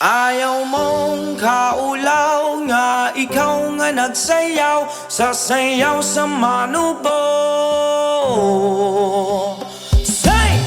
Ayaw mong kaulaw nga ikaw nga nagsayaw sa sayaw sa manubo. Say!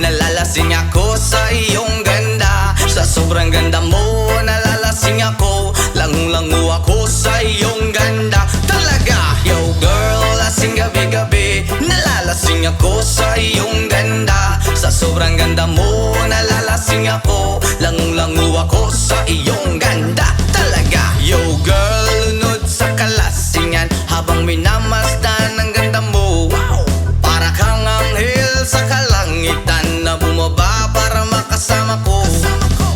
Nalalasing ako sa iyong ganda. Sa sobrang ganda mo, nalalasing ako. Langu-langu ako sa iyong ganda. Talaga, yo girl, lasing gabi-gabi. Nalalasing ako sa iyong ganda. Sa sobrang ganda mo, nalalasing ako. Langu-langu ako sa iyong ganda. Talaga, yo girl, lunod sa kalasingan habang minamasdan ang ganda mo. Wow! Para kang anghel sa kalangitan na bumaba para makasama ko.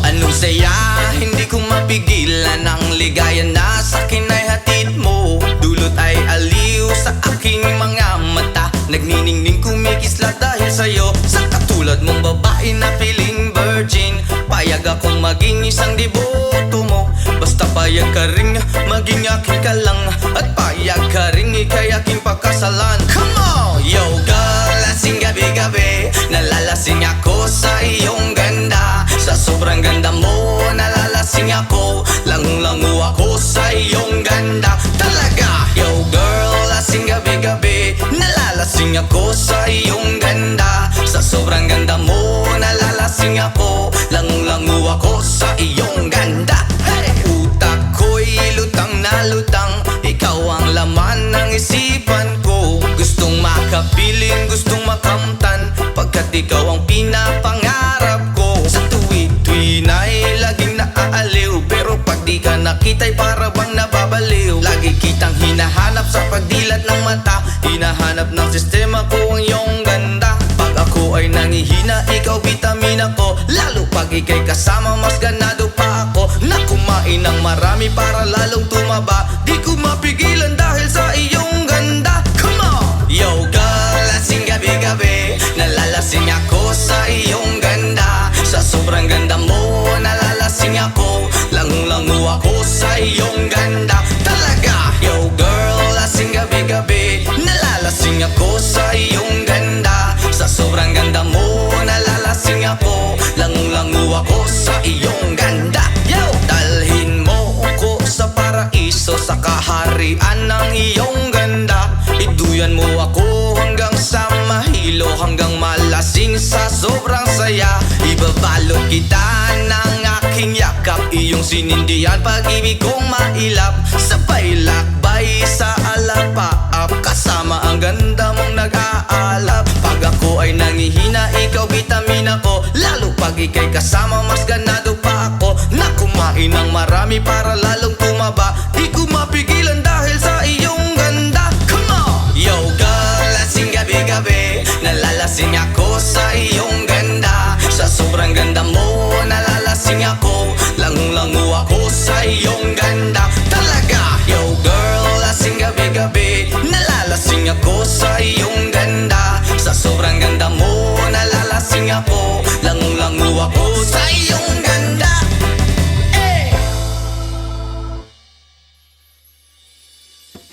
Anong saya, hindi ko mapigilan ang ligaya na sa'kin ay hatid mo. Dulot ay aliw sa aking mga mata. Nagniningning kumikisla dahil sa'yo. Sa katulad mong babae na feeling virgin, payag payag akong maging isang deboto mo. Basta payag ka rin maging akin ka lang, at payag ka rin ikay aking pakasalan. Come on! Yo girl, lasing gabi-gabi, nalalasing ako sa iyong ganda. Sa sobrang ganda mo, nalalasing ako, lango-lango ako sa iyong ganda. Talaga! Yo girl, lasing gabi-gabi, nalalasing ako sa iyong ganda. Sa sobrang ganda mo, nalalasing ako, lango-lango ako sa iyong ganda. Hey! Utak ko'y lutang na lutang, ikaw ang laman ng isipan ko. Gustong makapiling, gustong makamtan, pagkat ikaw ang pinapangarap ko. Sa tuwi-tuwi na'y laging naaaliw, pero pag di ka nakita'y para bang nababaliw. Lagi kitang hinahanap sa pagdilat ng mata, hinahanap ng sistema ko ang iyong ganda. Pag ako ay nangihina, ikaw vitamina ko, lalo pag ikay kasama mas ganado pa ako. Na kumain ng marami para lalong tumaba, di ko mapigilan dahil sa iyong ganda. Come on! Yo girl, lasing gabi-gabi, nalalasing ako sa iyong ganda. Sa sobrang ganda mo, nalalasing ako, lango-lango ako sa iyong ganda. Talaga! Yo girl, lasing gabi-gabi, nalalasing ako sa iyong ganda. Sa sobrang ganda mo, nalalasing ako, lango-lango ako sa iyong ganda. Yo! Dalhin mo ko sa paraiso, sa kaharian ng iyong ganda. Iduyan mo ako hanggang sa mahilo, hanggang malasing sa sobrang saya. Ibabalot kita ng aking yakap, iyong sinindihan pag-ibig kong mailap. Sabay lakbay sa alapaap, kasama ang ganda mong nag-aalap. Pag ako ay nangihina, ikaw vitamina ko, lalo pag ikay kasama mas ganado pa ako. Na kumain ng marami para lalong tumaba, di ko mapigilan dahil sa iyong ganda. Come on! Yo girl, lasing gabi-gabi, nalalasing ako sa iyong ganda. Sa sobrang ganda mo, nalalasing ako, lango-lango ako sa iyong ganda. Talaga! Yo girl, lasing gabi-gabi, nalalasing ako sa iyong ganda. Sa sobrang ganda mo, nalalasing ako, lango-lango ako sa iyong ganda.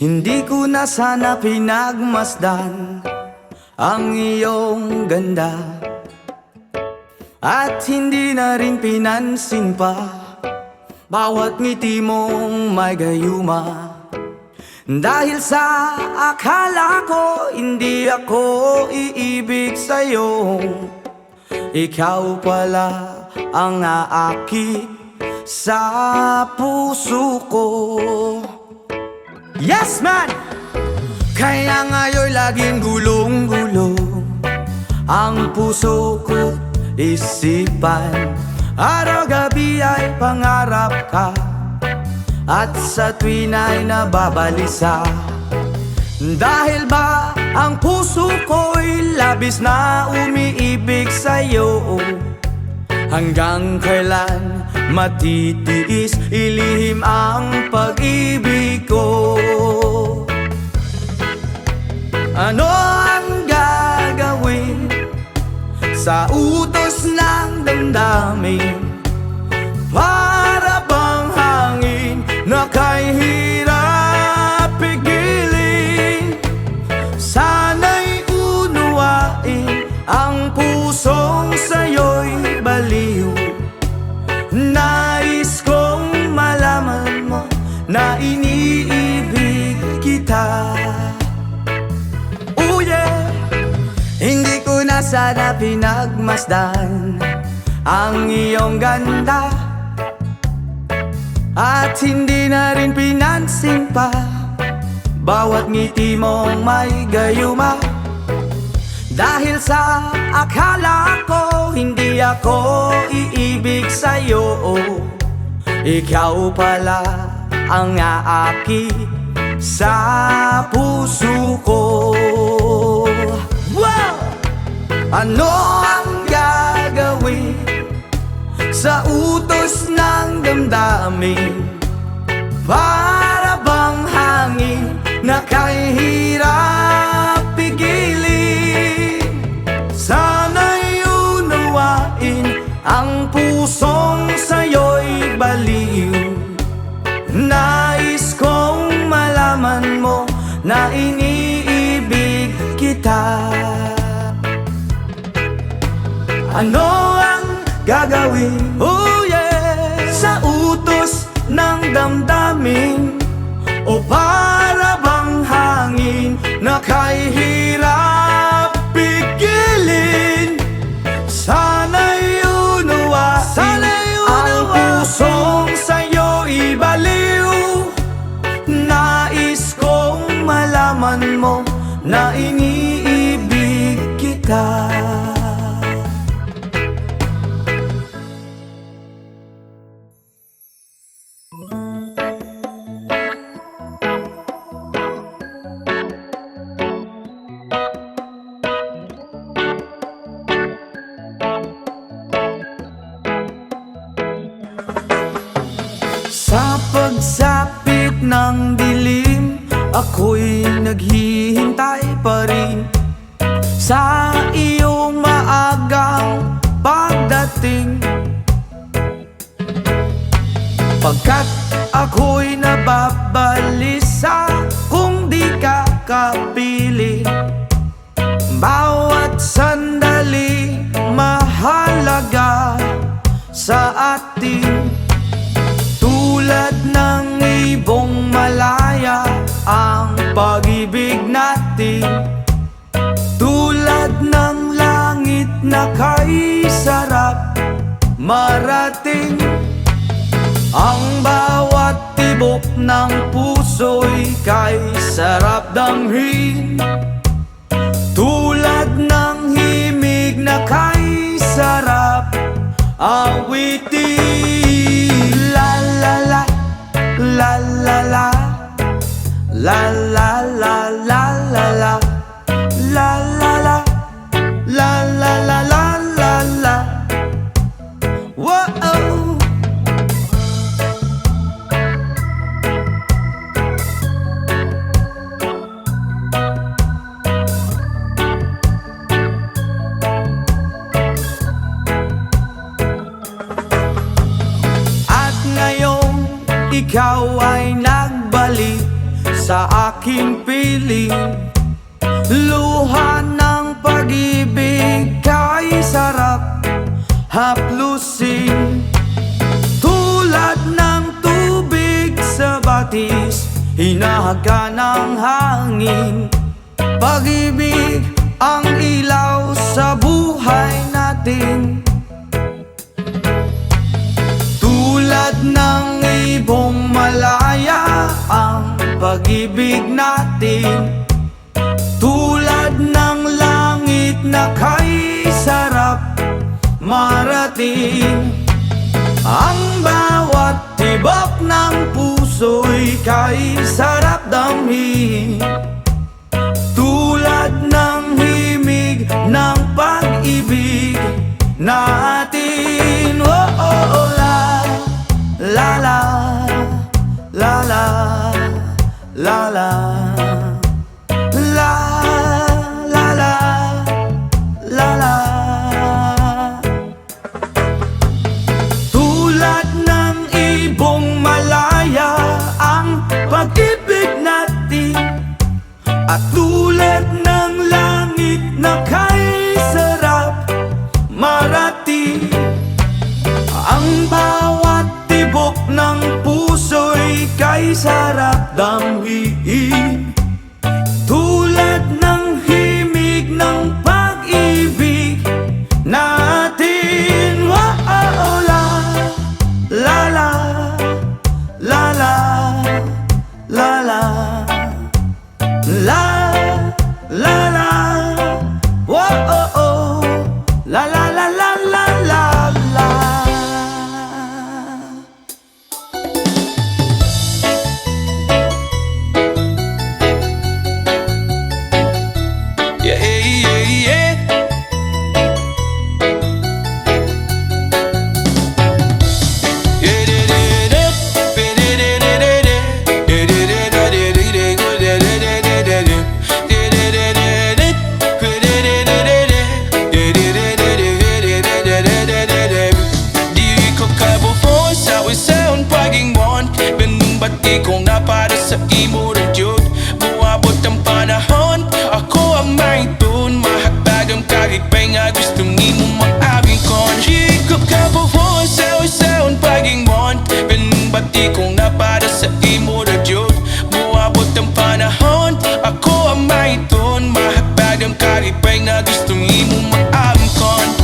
Hindi ko na sana pinagmasdan ang iyong ganda, at hindi na rin pinansin pa bawat ngiti mong may gayuma. Dahil sa akala ko hindi ako iibig sa'yo, ikaw pala ang aakit sa puso ko. Yes man! Kaya ngayon laging gulong-gulo ang puso ko, isipan. Araw-gabi ay pangarap ka, at sa tuwin ay nababalisa. Dahil ba ang puso ko'y labis na umiibig sa'yo, hanggang kailan matitiis ilihim ang pag-ibig ko? Ano ang gagawin sa utos ng damdamin? Para bang hangin na kay hirap pigilin? Sana'y unuwain ang pusong sa'yo'y baliw. Nais kong malaman mo na iniibig kita. Oh yeah! Hindi ko na sana pinagmasdan ang iyong ganda, at hindi na rin pinansin pa bawat ngiti mong may gayuma. Dahil sa akala ko hindi ako iibig sa'yo, ikaw pala ang aakit sa puso ko. Wow! Ano ang gagawin sa utos ng damdamin? Para bang hangin na kay hirap pigilin? Sana'y unawain ang pusong Ano ang gagawin? Oh yeah! Sa utos ng damdamin, o para bang hangin na kay hirap pigilin? Sana'y unawa, ang pusong sa'yo ibaliw. Nais kong malaman mo na iniibig kita. Sa pagsapit ng dilim, ako'y naghihintay pa rin sa iyong maagang pagdating. Pagkat ako'y nababalisa kung di ka kapiling. Bawat sandali mahalaga sa atin. Tulad ng ibong malaya ang pag-ibig natin. Tulad ng langit na kay sarap marating. Ang bawat tibok ng puso'y kay sarap damhin. Tulad ng himig na kay sarap awitin. La la la, la la la, la la la la la la, la la la, la la la la la la. Whoa. Ikaw ay nagbalik sa aking piling. Luha ng pag-ibig kay sarap haplusin. Tulad ng tubig sa batis, hinahaga ng hangin. Pag-ibig ang ilaw sa buhay natin. Tulad ng ibong malaya ang pag-ibig natin. Tulad ng langit na kay sarap marating. Ang bawat tibok ng puso'y kay sarap damhin. Tulad ng himig ng pag-ibig natin. Oh, oh, oh, la la la la la la la la la la la. Tulad ng ibong malaya ang pag-ibig natin. At tulad ng langit na kay sarap marating. Ang bawat tibok ng puso'y kay sarap damhin. Tulad ng himig ng pag-ibig natin. Oh, oh, la la la la la la la la la la. Oh, oh, oh, la la la la la la la. Yeah, yeah, yeah. Bati kong na para sa imo rin yun. Buabot ang panahon, ako ang may tun. Mahatag ang kagigpay nga gusto nimo maabi. bati kong napada sa imo na Diyod. Muabot ang panahon, ako ang maiton. Mahapag ang kalipay na gustong imo maamkon.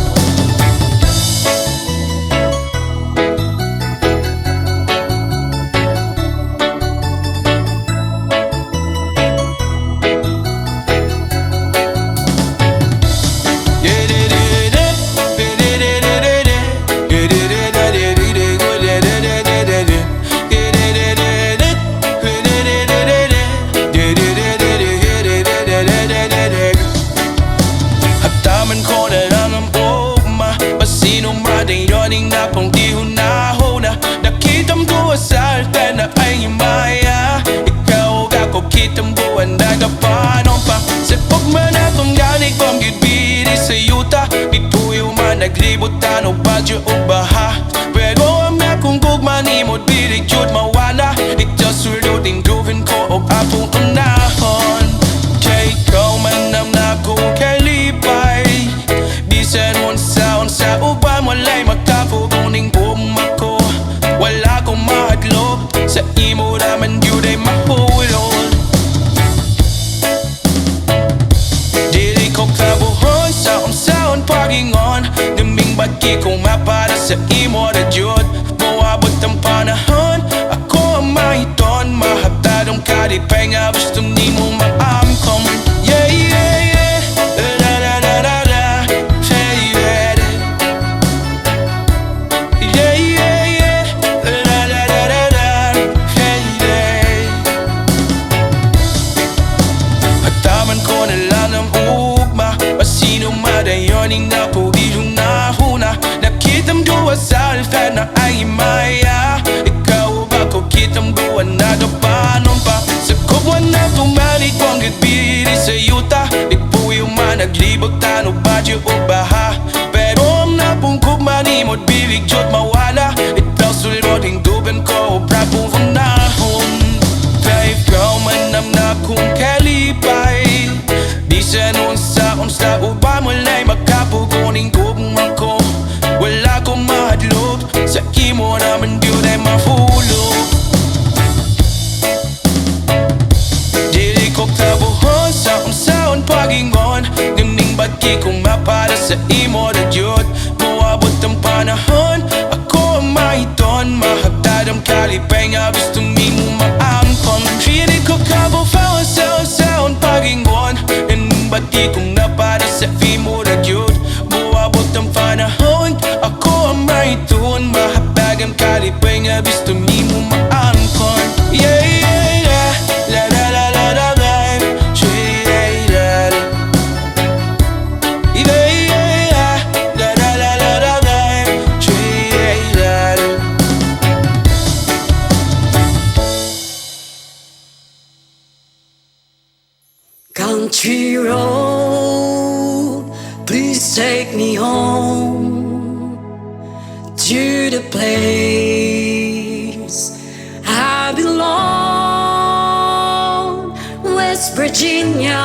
Hataman ko na lang ang ugma, pasino madayoning na kung di hunahuna. Nakitam ko sa altar na ay himaya. Ikaw ako kitam ko ang nagapanon pa. Sa pagman akong ganig kong gibiri sa yuta. Ituyo man naglibutan o badyo o baha. Pero ang akong gugma ni mo't bilig jud mawala. Ito sulutin gawin ko o akong unahon. Kaya ikaw man ang nakong kalipay. Bisan unsa uban walay makapuguning umako. Wala kong mahadlok sa imo naman yun ay mahulol. Dili ko kabuhon sa unsaon pagingon. Naming bati kong mapada sa imo na Diyod. Muabot ang panahon, ako ang mahiton. Mahaptadong kalipay nga gustong ni mo maamkom. Yeah, yeah, yeah, la la la la la. Yeah, yeah, yeah, yeah, yeah, la la la la la. Yeah, yeah. Hataman ko na lang ang ugma, pasino madayoning na pugilong nahuna. Nakitam ko sa altar na ay maya. Ikaw ba ko kitam ko ang nagapanon pa. Sa kubwan na tumalik kong gitbiri sa yuta. Ipuyo man naglibot tano badyo o baha. Pero ang napungkog man imo't bilig jod mawala. Itaw suloding guban ko o prapong hunahon. Kaya ikaw man ang nakong kalipay. Bisan unsa uba mulay makapuguning gugmang ko. Wala kong mahadlok sa imo naman yun ay mahulog. Dili ko kabuhon sa unsaon pagingon. Ganing bati kong mapada sa imo na Diyod. Muabot ang panahon, ako ang mahiton. Mahaptad ang kalipay nga gustong imo maamkon. Dili ko kabuhon sa unsaon pagingon. Ganing bati kong napada sa imo na Diyod. Muabot ang panahon, ako ang mahiton. Mahapag ang kalipay nga gustong imo maamkon. Yeah, yeah, yeah, la la la la la la. Yeah, yeah, yeah, yeah, la la la la la la. Yeah, yeah. Country road, please take me home to the place I belong. West Virginia,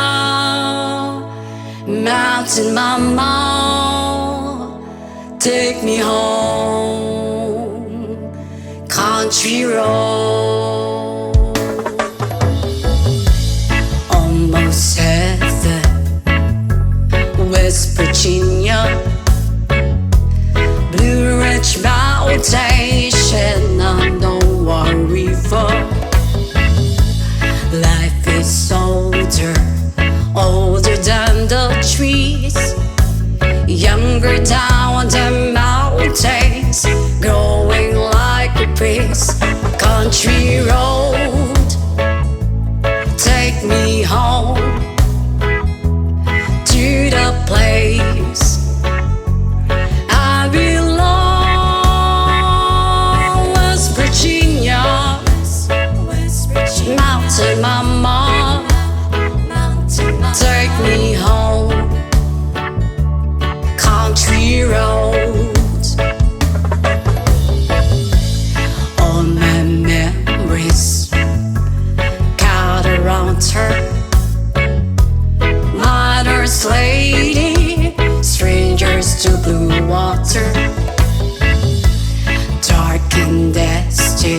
Mountain Mama, take me home. Country road, almost heaven. West Virginia, Blue Ridge Mountain, Shenandoah River. Life is older, older than the trees, younger down the mountains, growing like a breeze. Country road, take me home to the place I belong. West Virginia, Mountain Mama, take me home. Country roads, all my memories cut around her. Mother's lady, strangers to blue water, dark and dusty,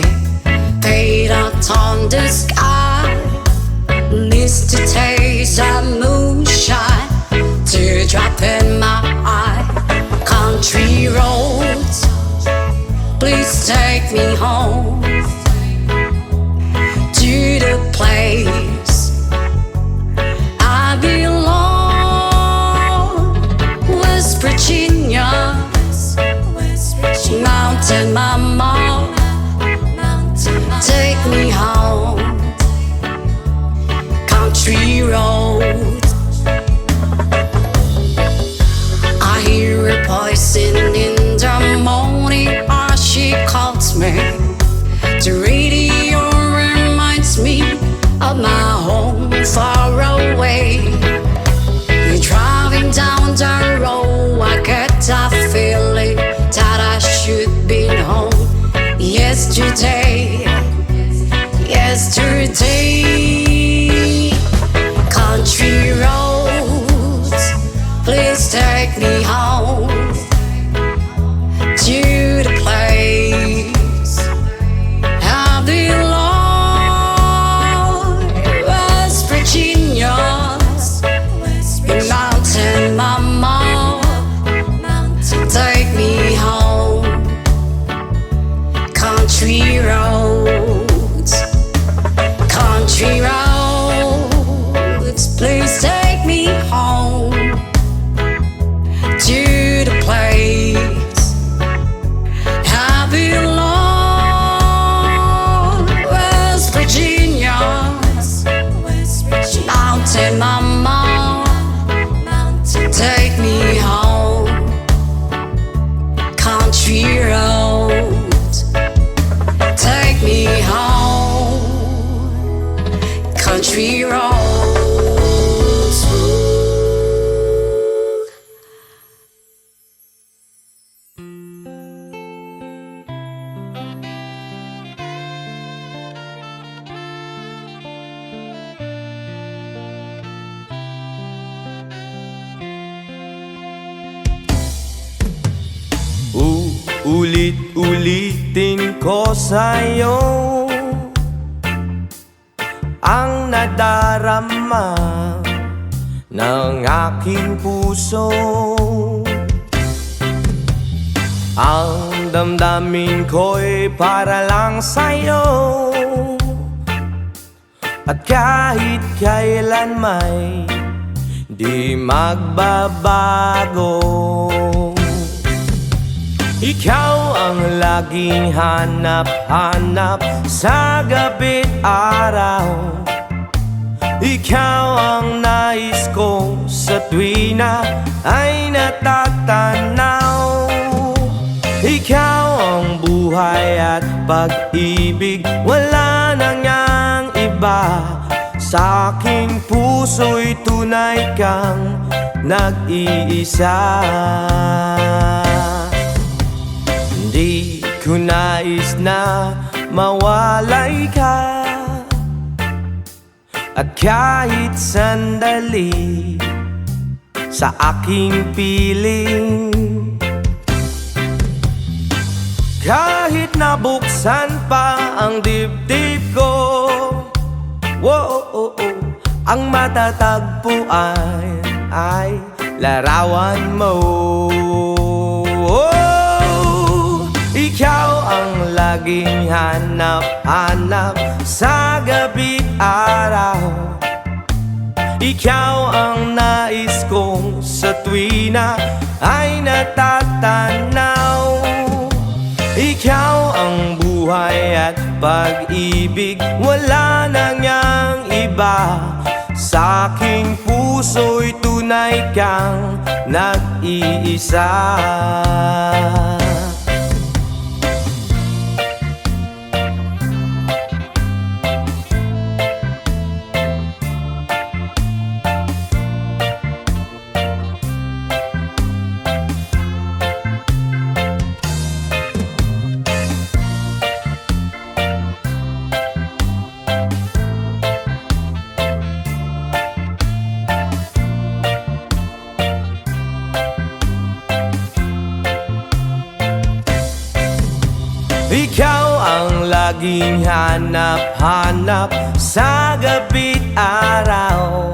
country roads, please take me home to the place I belong. West Virginia, Mountain Mama, take me home. Country road, I hear a voice in the morning as she calls me. The radio reminds me of my home far away. You're driving down the road, I get that feeling that I should be home. Yesterday, country roads, please take me home to the place I belong. West Virginia, Mountain Mama, take me home. Country roads, country roads, please take me home to the place I belong. West Virginia, Mountain Mama, take me home. Country roads, take me home. Country roads. Ulit-ulitin ko sa'yo ang nadarama ng aking puso. Ang damdamin ko'y para lang sa'yo, at kahit kailan may di magbabago. Ikaw ang laging hanap-hanap sa gabi't araw. Ikaw ang nais ko sa tuwina ay natatanaw. Ikaw ang buhay at pag-ibig, wala na ngang iba. Sa aking puso'y tunay kang nag-iisa. Di ko nais na mawalay ka, at kahit sandali sa aking piling. Kahit nabuksan pa ang dibdib ko, ang matatagpuan ay larawan mo. Ikaw ang laging hanap-hanap sa gabi't araw. Ikaw ang nais kong sa tuwina ay natatanaw. Ikaw ang buhay at pag-ibig, wala na ngang iba. Sa aking puso'y tunay kang nag-iisa. Ikaw ang laging hanap-hanap sa gabi't araw,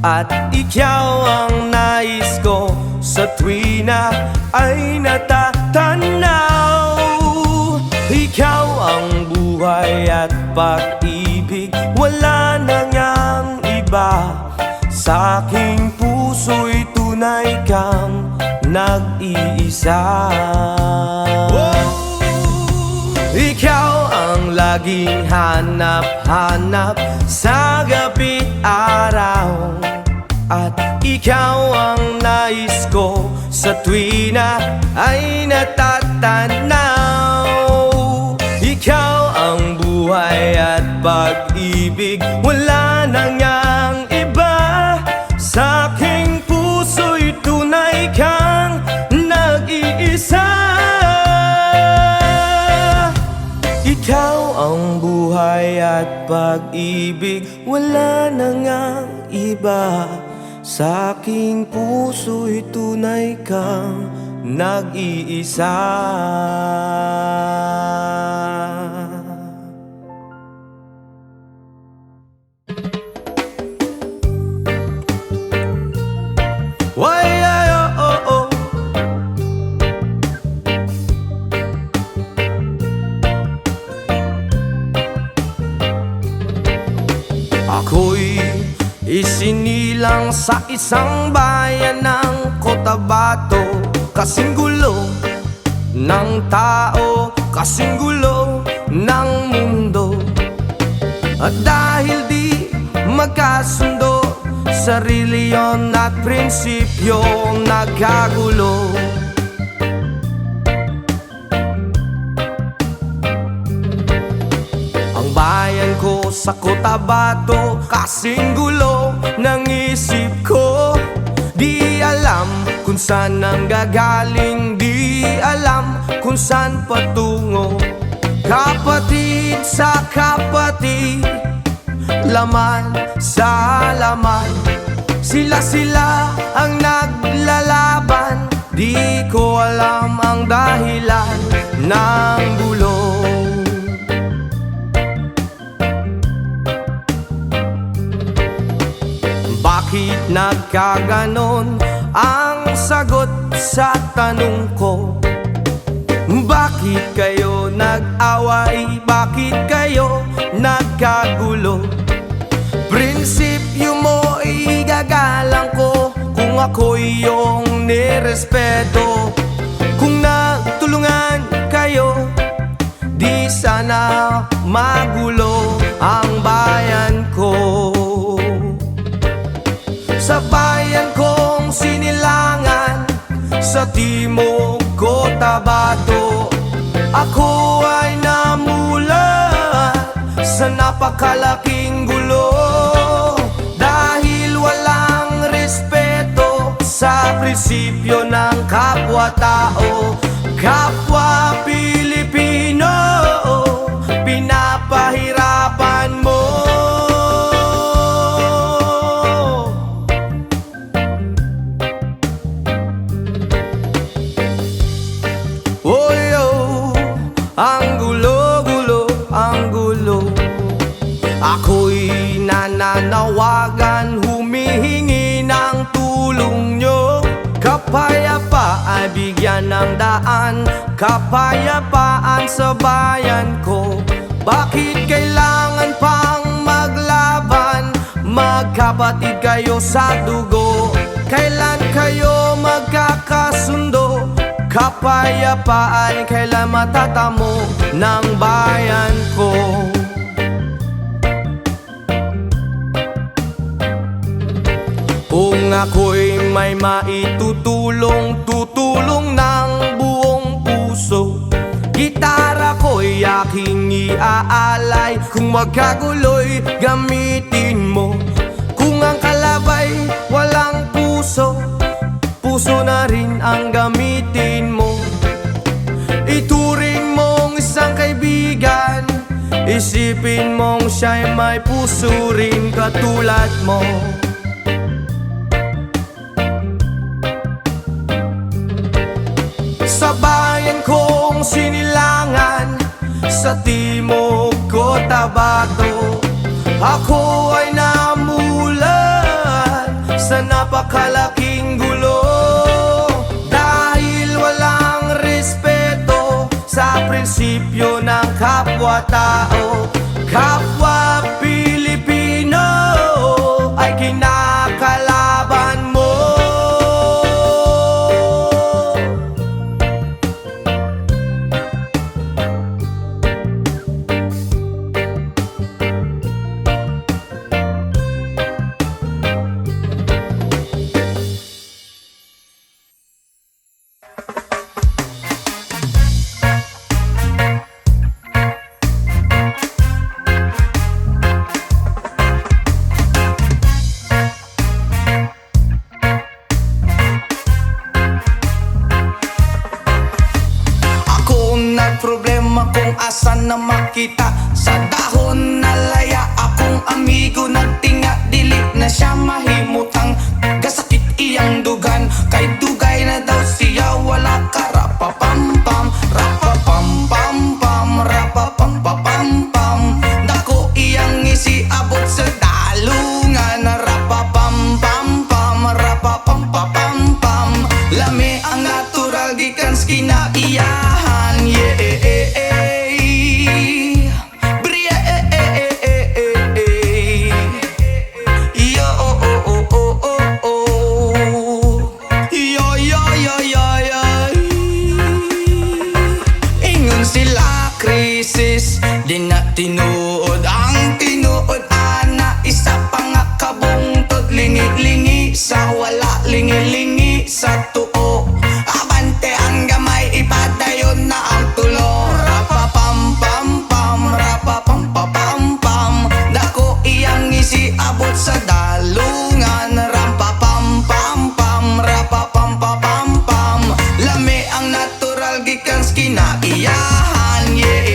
at ikaw ang nais ko sa tuwina ay natatanaw. Ikaw ang buhay at pag-ibig, wala na ngang iba. Sa aking puso'y tunay kang nag-iisa. Ikaw ang laging hanap-hanap sa gabi't araw, at ikaw ang nais ko sa tuwina ay natatanaw. Ikaw ang buhay at pag-ibig, wala na ngang iba. Sa aking puso'y tunay kang nag-iisa. Ikaw ang buhay at pag-ibig, wala na ngang iba. Sa aking puso'y tunay kang nag-iisa. Why, oh, oh, oh. Ako'y isinilang sa isang bayan ng Cotabato. Kasing gulo ng tao, kasing gulo ng mundo. At dahil di magkasundo sa reliyon at prinsipyo, nagkagulo. Ang bayan ko sa Cotabato, kasing gulo ng isip ko. Di alam kung saan nanggagaling, di alam kung saan patungo. Kapatid sa kapatid, laman sa laman, sila ang naglalaban. Di ko alam ang dahilan ng gulo. Bakit nagkaganon? Ang sagot sa tanong ko. Bakit kayo nag-away? Bakit kayo nagkagulo? Prinsipyo mo igagalang ko kung ako'y iyong nirespeto. Kung nagtulungan kayo, di sana magulo ang bayan ko. Sa bayan kong sinilangan, sa timog Cotabato, ako ay namulat sa napakalaking gulo. Dahil walang respeto sa prinsipyo ng kapwa-tao, kapwa Pilipino, pinapahirapan mo. Ang gulo, ang gulo. Ako'y nananawagan, humihingi ng tulong nyo. Kapayapaan, bigyan ng daan, kapayapaan sa bayan ko. Bakit kailangan pang maglaban? Magkapatid kayo sa dugo. Kailan kayo magkakasundo? Kapayapaan kailan matatamo ng bayan ko. Kung ako'y may maitutulong, tutulong ng buong puso. Gitara ko'y aking iaalay, kung magkagulo'y gamitin mo. Kung ang kalabay walang puso, puso na rin ang gamitin mo. Ituring mong isang kaibigan, isipin mong siya'y may puso rin katulad mo. Sa bayan kong sinilangan, sa timog Cotabato, ako ay namulat sa napakalaking gulo. prinsipyo ng kapwa-tao, kapwa Pilipino ay kinakalaban mo. Problema kung asan na makita sa dahon na laya, akong amigo nagtinga, dili na siya mahimutang gasakit iyang dugan, kay dugay na daw siya, wala ka rapapampam, rapapampampam, rapapampapampam. Dako iyang isiabot sa dalungan, rapapampampam, rapapampapampam. Lami ang natural gikan sa kinaiyahan, yeah. Di na tinuod ang tinuod, ana isa pa nga kabungtod, lingi-lingi sa wala, lingi-lingi sa tuo. Abante ang gamay, ipadayon na ang tulo. Rapapampampam, rapapampapampam. Dako iyang isiabot sa dalungan, rampapampampam, rapapampapampam. Lami ang natural gikan sa kinaiyahan, yeah.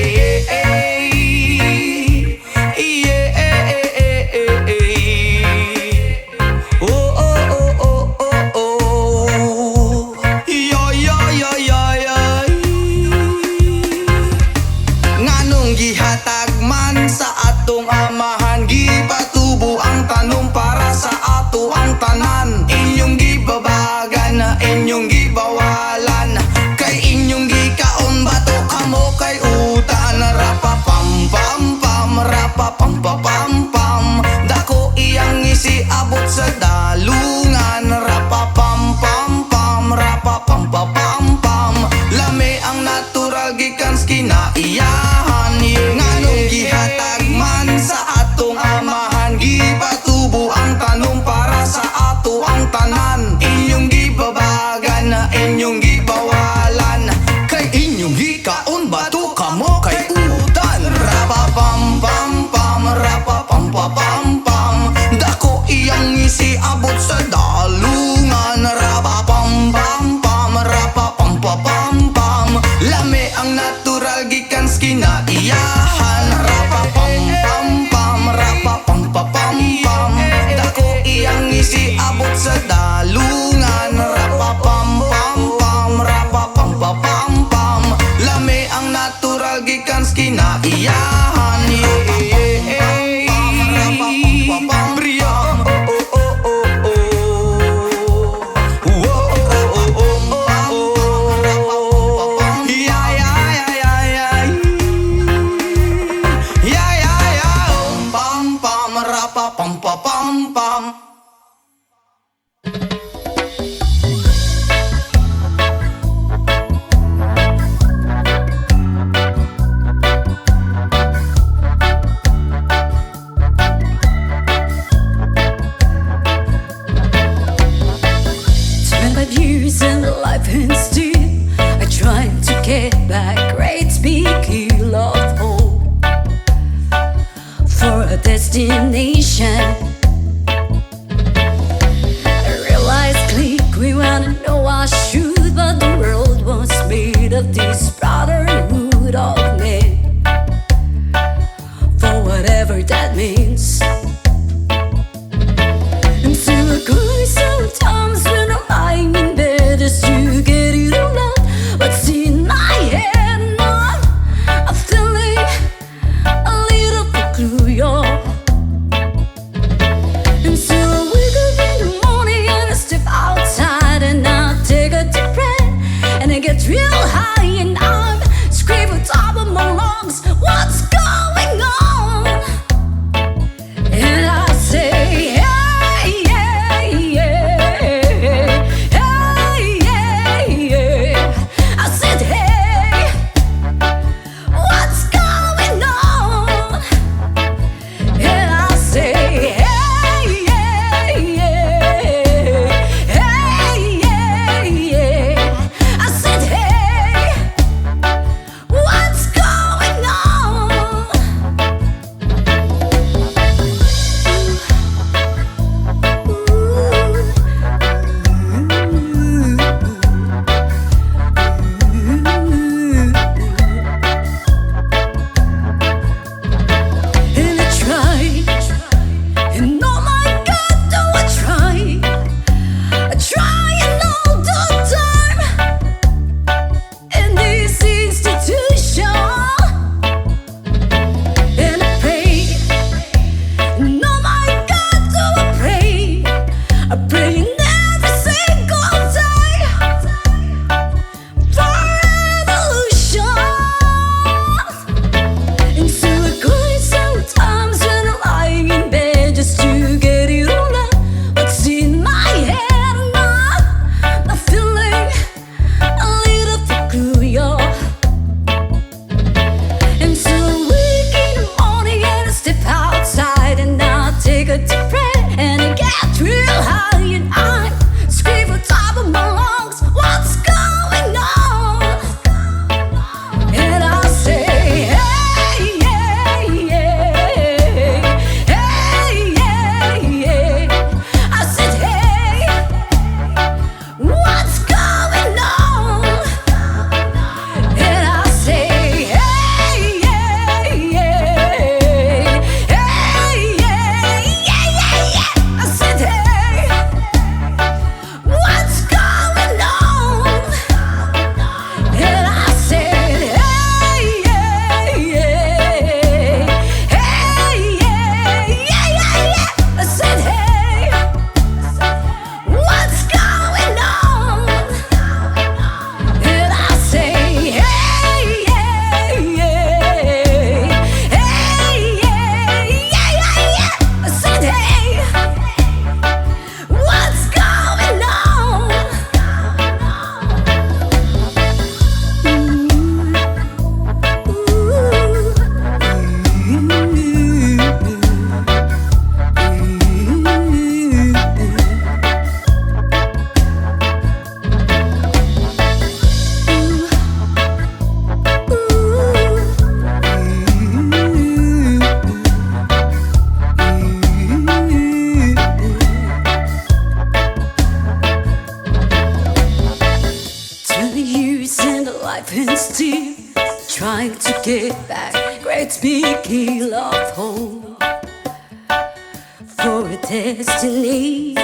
Gihatag man sa atong amahan, gipatubo ang tanom para sa ato ang tanan. Inyong gibabagan na inyong gibawalan, kay inyong gikaon bato kamo kay utan. Rapapampampam, rapapampapampam. Dako iyang isiabot sa dalungan, rapapampampam, rapapampapampam. Lami ang natural gikan sa kinaiyahan, nganong gihatag man sa atong amahan, gipatubo ang tanom para sa ato ang tanan. Inyong gibabagan na inyong gibawalan, kay inyong gikaon bato kamo kay utan. Rapapampampam, rapapampapampam. Dako iyang isiabot sa dalungan, rapapampampam, rapapampapampam. Lami ang natural gikan sa kinaiyahan, rapapampampam, rapapampapampam. Dako iyang isiabot sa dalungan, rapapampampam, rapapampapampam. Lami ang natural gikan sa kinaiyahan, yeah. Pam-pam-pam. Years and life and still I try to get back great big hill of hope for a destination. I realized click, we wanna know our truth, but the world was made of this brotherhood of men, for whatever that means. And so I cry sometimes when I'm lying in bed just to get it all out. What's in my head now? I'm feeling a little peculiar. that great big hill of hope for a destination.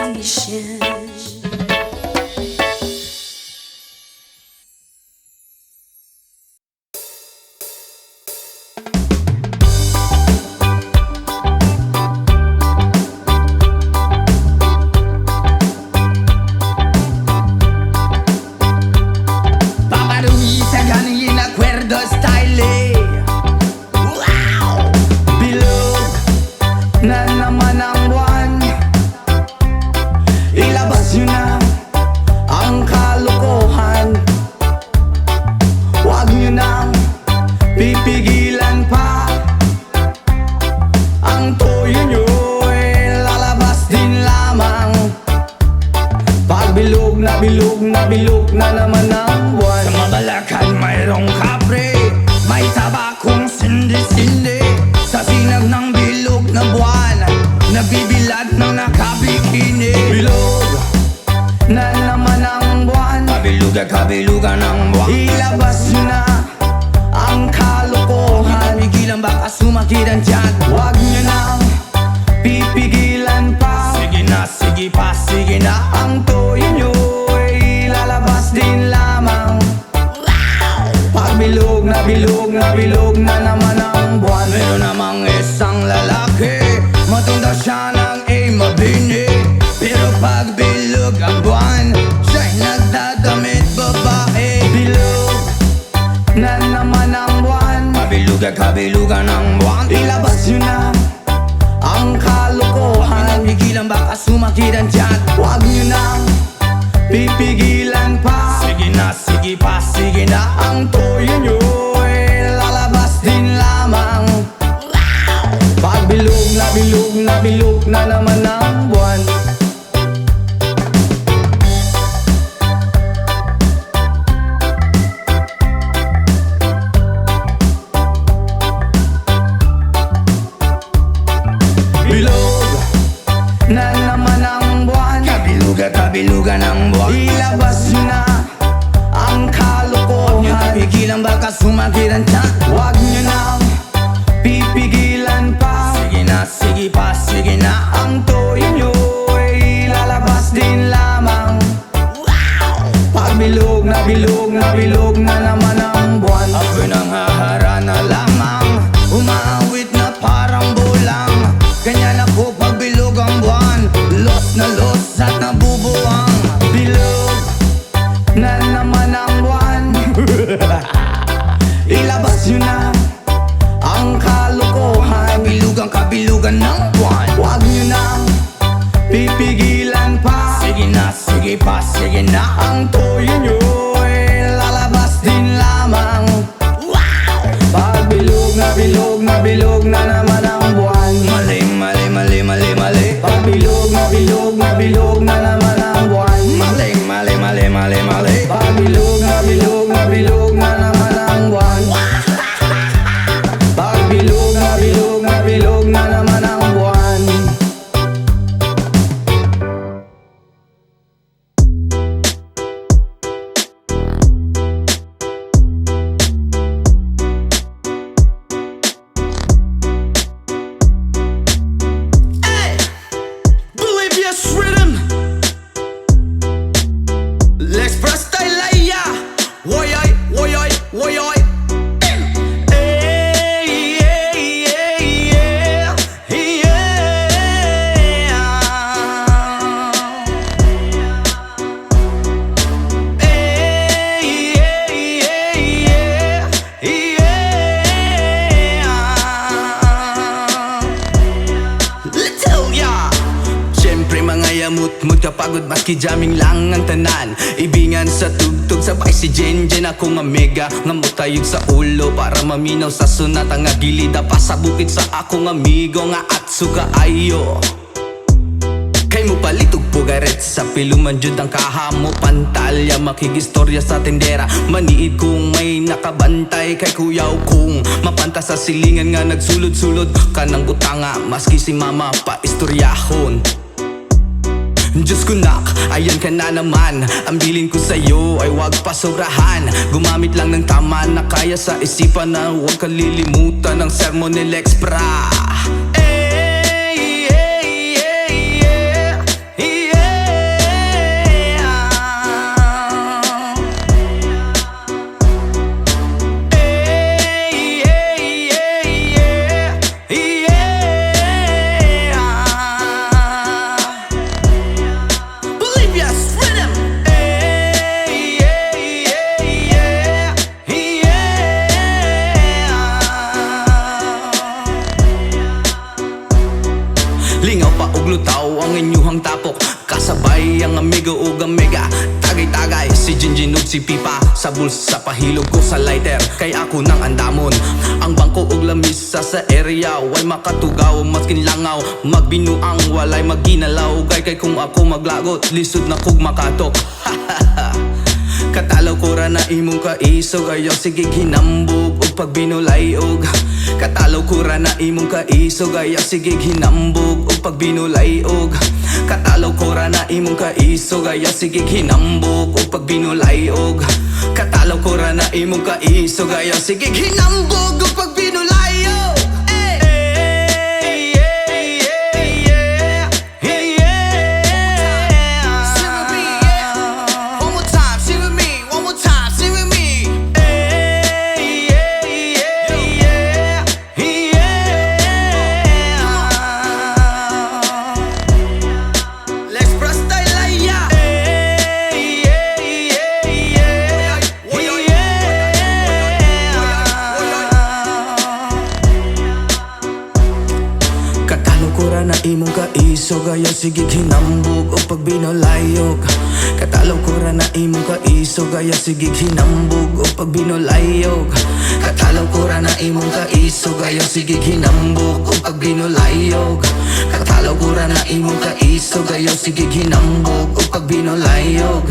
Pipigilan pa ang toyo nyo'y lalabas din lamang. Pagbilog na bilog na bilog na naman ang buwan. Sa Mabalacan mayroong kapre, may tabakong sindi-sindi. Sa sinag ng bilog na buwan, nabibilad ng nakabikini. Bilog na naman ang buwan, kabilugan ng buwan. Ilabas nyo na ang kalokohan, pigilan baka sumakiran dyan. Huwag nyo nang pipigilan pa. Sige na, sige pa, sige na. Ang toyo nyo'y lalabas din lamang. Pagbilog na bilog na bilog na naman ang buwan. Meron namang isang lalaki, matunda siya ng mabini. Pero pagbilog ang buwan, siya'y nagdadamit babae. Bilog na naman ang buwan, kabilugan ng buwan. Ilabas nyo na ang kalokohan, pigilan baka sumakiran dyan. Huwag nyo nang pipigilan pa. Sige na, sige pa, sige na. Ang toyo nyo'y lalabas din lamang. Pagbilog na bilog na bilog na naman ang buwan. Na naman ang buwan, kabilugan ng buwan. Ilabas nyo na ang kalokohan, pigilan baka sumakiran dyan. Huwag nyo nang pipigilan pa. Sige na, sige pa, sige na. Ang toyo nyo'y lalabas din lamang. Pagbilog na bilog na bilog na naman ang buwan. Ako'y nang haharana lamang, umaawit na parang bulang. Ganyan ako pagbilog ang buwan, los na los at nabubuwang. Bilog na naman ang buwan. Ilabas nyo na ang kalokohan, kabilugan ng buwan. Huwag nyo nang pipigilan pa. Sige na, sige pa, sige na. Ang toyo nyo'y lalabas din lamang. Pagbilog na bilog na bilog na naman ang buwan. Mali, mali, mali, mali, mali. Pagbilog na bilog na bilog na naman ang buwan. Mali, mali, mali, mali, mali. Pagbilog na bilog na bilog na naman ang buwan. Pagbilog na bilog na bilog na naman ang buwan. Mut kapagod maski jamming lang ang tanan. Ibingan sa tugtog sabay si Jenjen. Ako nga mega nga mutayog sa ulo para maminaw sa sunat. Ang agilida pa sa bukid sa akong amigo nga atsu kaayo. Kay mo palitog pugaret sa piluman jud ang kahamo. Pantalya makigistorya sa tendera. Maniid kung may nakabantay kay kuyaw kung mapanta sa silingan nga nagsulod-sulod kanang butanga maski si mama pa istoryahon. Diyos ko nak, ayan ka na naman. Ang bilin ko sa'yo ay wag pasobrahan. Gumamit lang ng tama na kaya sa isipan, na huwag kalilimutan ng sermon ni Lex Pra. Lingaw pa og lutaw ang inyuhang tapok, kasabay ang amigo ug amiga. Tagay-tagay si Jinjin ug si Pipa, sa bulsa pahilog ko sa lighter, kay ako nang andamon. Ang bangko ug lamisa sa area, way makatugaw maskin langaw. Magbinuang walay maginalaw, gay kay kung ako maglagot, lisod na kog makatok. Katalaw ko ra na imong kaisog, ayaw sige hinambog og pagbinulayog. Katalaw ko ra na imong kaisog, ayaw sige hinambog og pagbinulayog. Katalaw ko ra na imong kaisog, ayaw sige hinambog og pagbinulayog. Katalaw ko ra na imong kaisog, ayaw sige hinambog og pagbinulayog. Na imong kaisog, ayaw sige hinambog o pagbinulayog. Katalaw ko ra na imong kaisog, ayaw sige hinambog o pagbinulayog. Katalaw ko ra na imong kaisog, ayaw sige hinambog o pagbinulayog. Katalaw ko ra na imong kaisog, ayaw sige hinambog o pagbinulayog.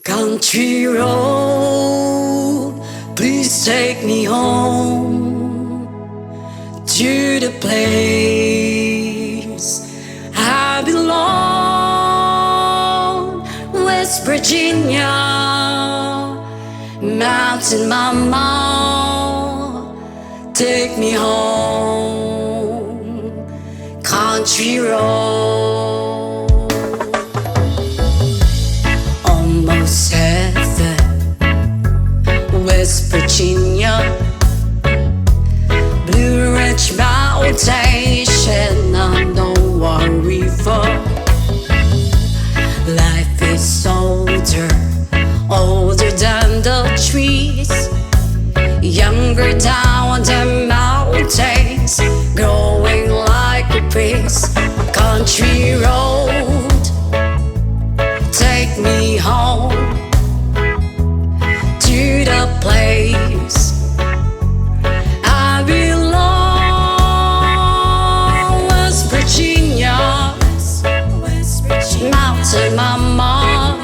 Country road, please take me home to the place I belong. West Virginia, Mountain Mama, take me home. Country road. Almost heaven, West Virginia, Blue Ridge Mountain, Shenandoah River. Life is older, older than the trees, younger down the mountains, growing like a breeze. Country road, take me home to the place I belong. West Virginia, Mountain Mama,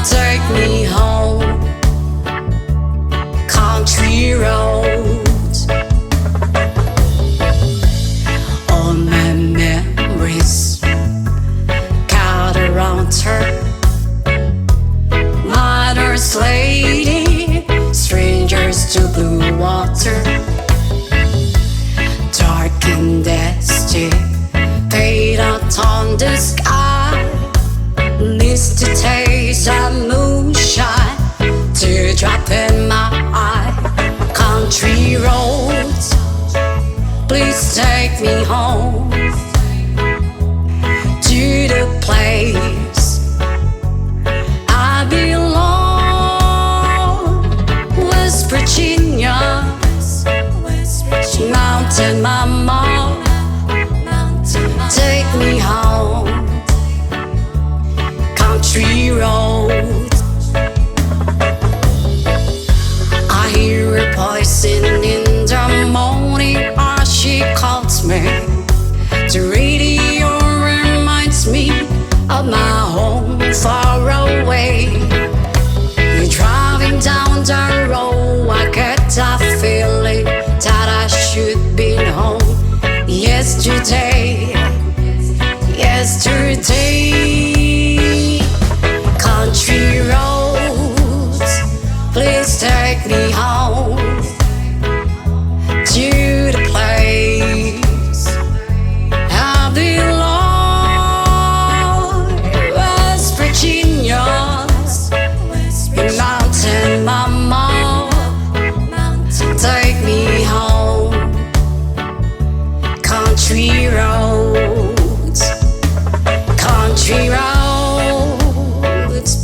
take me home. Country roads, all my memories around her. Mother's lady, strangers to blue water. Dark and dusty, fade out on the sky. Needs to taste that moonshine, teardrop in my eye. Country roads, please take me home to the place I belong. West Virginia, Mountain Mama, take me home. Country roads, I hear of my home far away. You're driving down the road, I get a feeling that I should be home. Yesterday, country roads, please take me home to the place I belong. West Virginia, mountain mama, take me home. Country roads,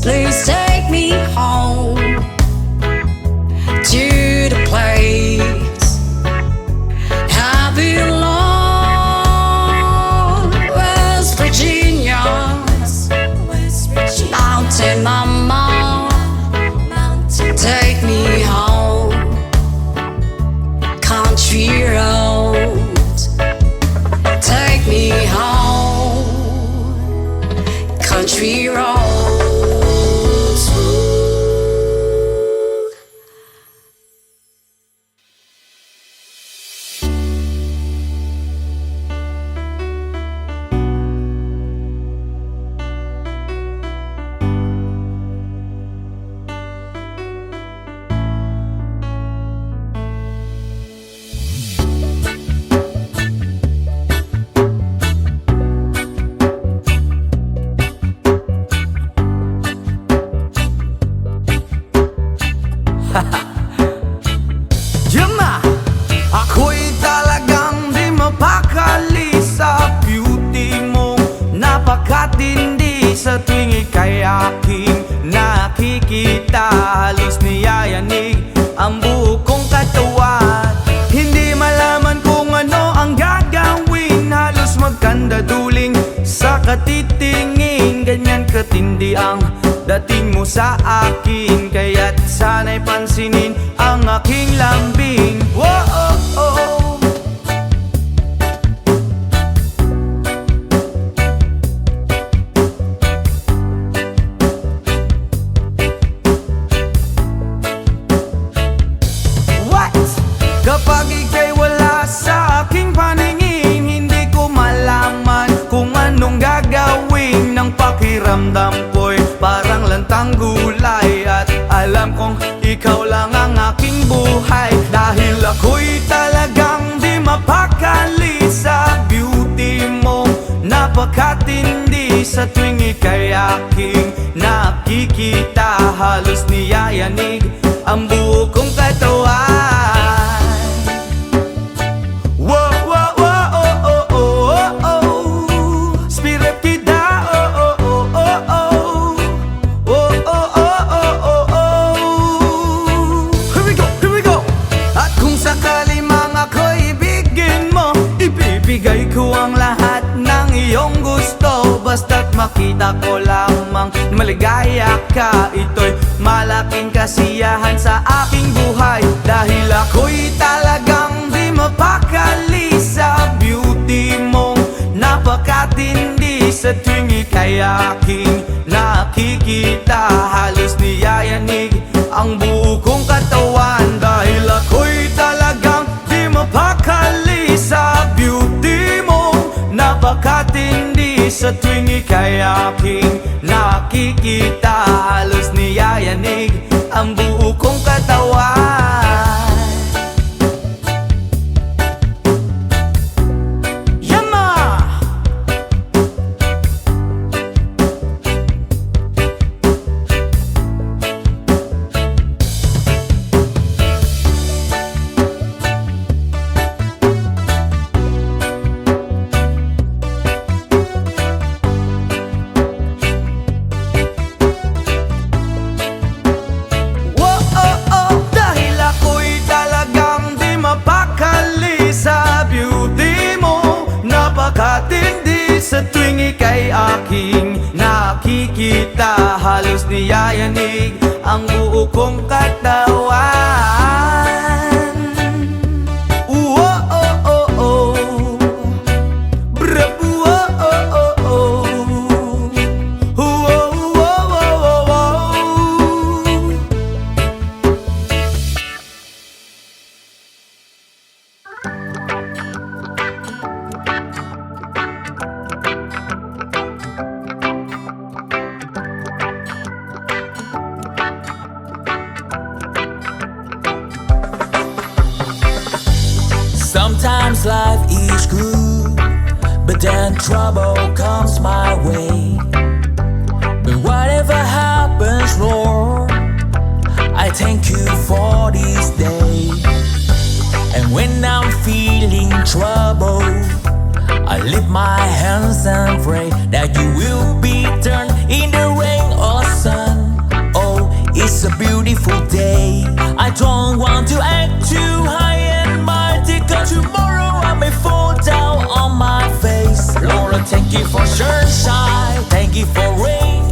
please take me home to the place I belong. West Virginia, mountain mama, take me home. Country roads, take me home. Country roads. Yama, ako'y talagang di mapakali sa beauty mo. Napakatindi sa tuwing ika'y aking nakikita. Halos niyayanig ang buo kong katawan. Hindi malaman kung ano ang gagawin. Halos magkandaduling sa katitingin. Ganyan katindi ang dating mo sa akin. Kaya't sana'y pansinin ang aking lambing. Whoa, oh, oh. What? Kapag ika'y wala sa aking paningin, hindi ko malaman kung anong gagawin. Ng pakiramdam ko'y parang lantang gulay. At alam kong ikaw lang ang aking buhay. Dahil ako'y talagang di mapakali sa beauty mo. Napakatindi sa tuwing ika'y aking nakikita. Halos niyayanig ang buo kong katawan. Whoa, whoa, whoa, oh, oh, oh, oh, oh. Spirit kita, oh, oh, oh, oh, oh. Oh, oh, oh, oh, oh, oh. Here we go, here we go. At kung sakali mang ako'y ibigin mo, ibibigay ko ang lahat ng iyong gusto. Basta't makita ko lamang maligaya ka. Ito'y malaking kasiyahan sa aking buhay. Dahil ako'y talagang di mapakali sa beauty mo. Napakatindi sa tuwing ika'y aking nakikita. Halos niyayanig ang buo kong katawan. Dahil ako'y talagang di mapakali sa beauty mo. Napakatindi sa tuwing ika'y aking nakikita. Halos niyayanig ang buo kong katawan. Yama! Whoa, oh, oh. Dahil ako'y talagang di mapakali sa beauty mo. Napakatindi sa tuwing ika'y aking nakikita. Halos niyayanig ang buo kong katawan. Whoa, oh, oh, oh. Bravo, oh, oh, oh. then trouble comes my way. But whatever happens, Lord, I thank you for this day. And when I'm feeling trouble, I lift my hands and pray that you will be turned in the rain or sun. Oh, it's a beautiful day. I don't want to act too high and mighty, 'cause tomorrow I may fall down on my face. Lord, I thank you for sunshine, thank you for rain,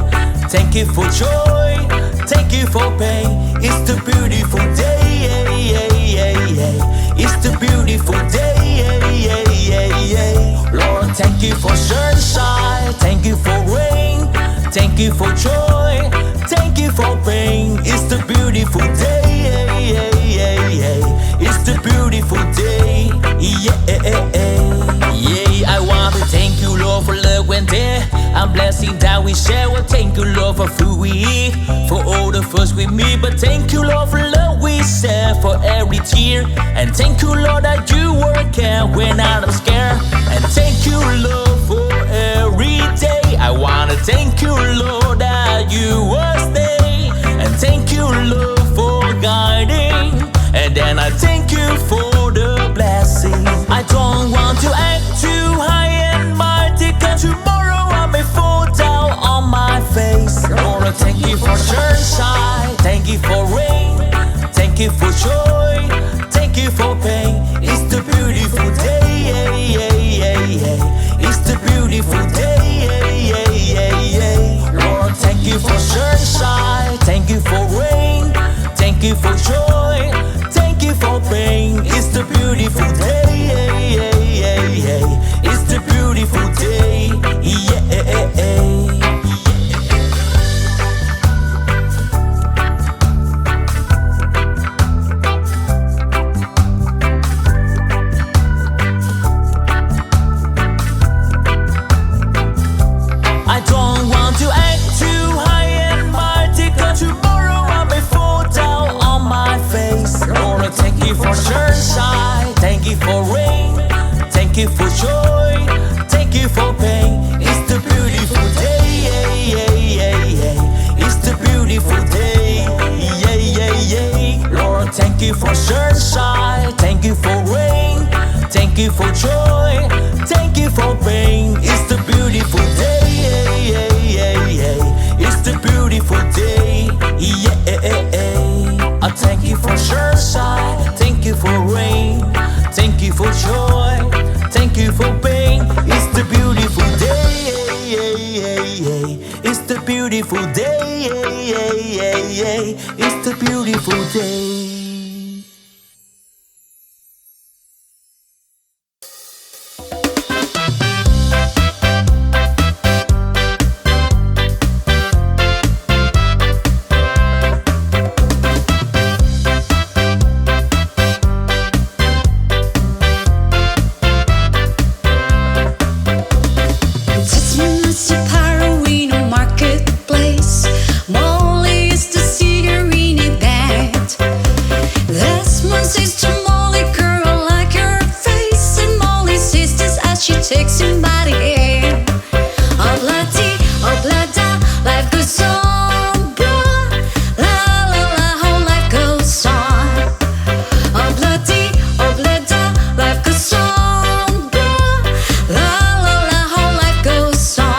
thank you for joy, thank you for pain. It's the beautiful day, it's the beautiful day, Lord, thank you for sunshine, thank you for rain, thank you for joy, thank you for pain. It's the beautiful day, it's the beautiful day, I want to thank you, Lord, for love when there and blessing that we share. Well, thank you, Lord, for food we eat, for all the first we meet. But thank you, Lord, for love we share, for every tear. And thank you, Lord, that you work out when I'm scared. And thank you, Lord, for every day. I wanna thank you, Lord, that you will stay. And thank you, Lord, for guiding. And then I thank you for the blessing. I don't want to act too high and mighty, 'cause tomorrow I may fall down on my face. Lord, I thank you for sunshine, thank you for rain, thank you for joy, thank you for pain. It's the beautiful day, it's the beautiful day, Lord, thank you for sunshine, thank you for rain, thank you for joy, thank you for pain. It's the beautiful day, it's the beautiful day, I don't want to act too high and mighty, 'cause tomorrow I may fall down on my face. Lord, I thank you for sunshine, thank you for rain, thank you for joy, thank you for pain. It's the beautiful day, it's the beautiful day, Lord, thank you for sunshine, thank you for rain, thank you for joy, thank you for pain. It's the beautiful day, it's the beautiful day, I thank you for sunshine, thank you for rain, thank you for joy, thank you for pain. It's the beautiful day, it's the beautiful day, it's the beautiful day. Marketplace, Molly is the sirene band. That's my sister Molly, girl, like her face. And Molly sisters as she takes him by the hand. Oblada, life goes on, bruh. La la la, how life goes on. Oblada, life goes on, bruh. La la la, how life goes on.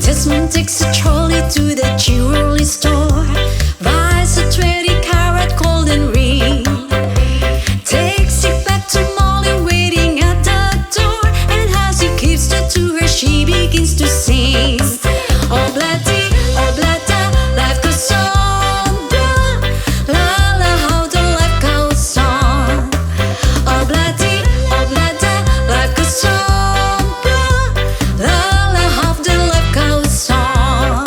Desmond takes a trolley to the jewelry store, buys a 20-carat golden ring, takes it back to Molly waiting at the door, and as he gives it to her, she begins to sing. Oblada, life goes on, bruh. La la, how the life goes on. Oblada, life goes on, bruh. La la, how the life goes on.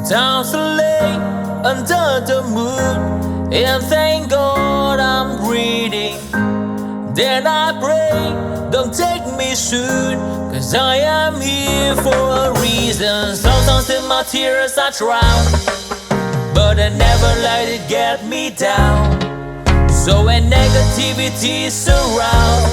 down so late under the moon, and thank God I'm breathing. Then I pray, don't take me soon, 'cause I am here for a reason. Sometimes in my tears I drown, but I never let it get me down. So when negativity surround,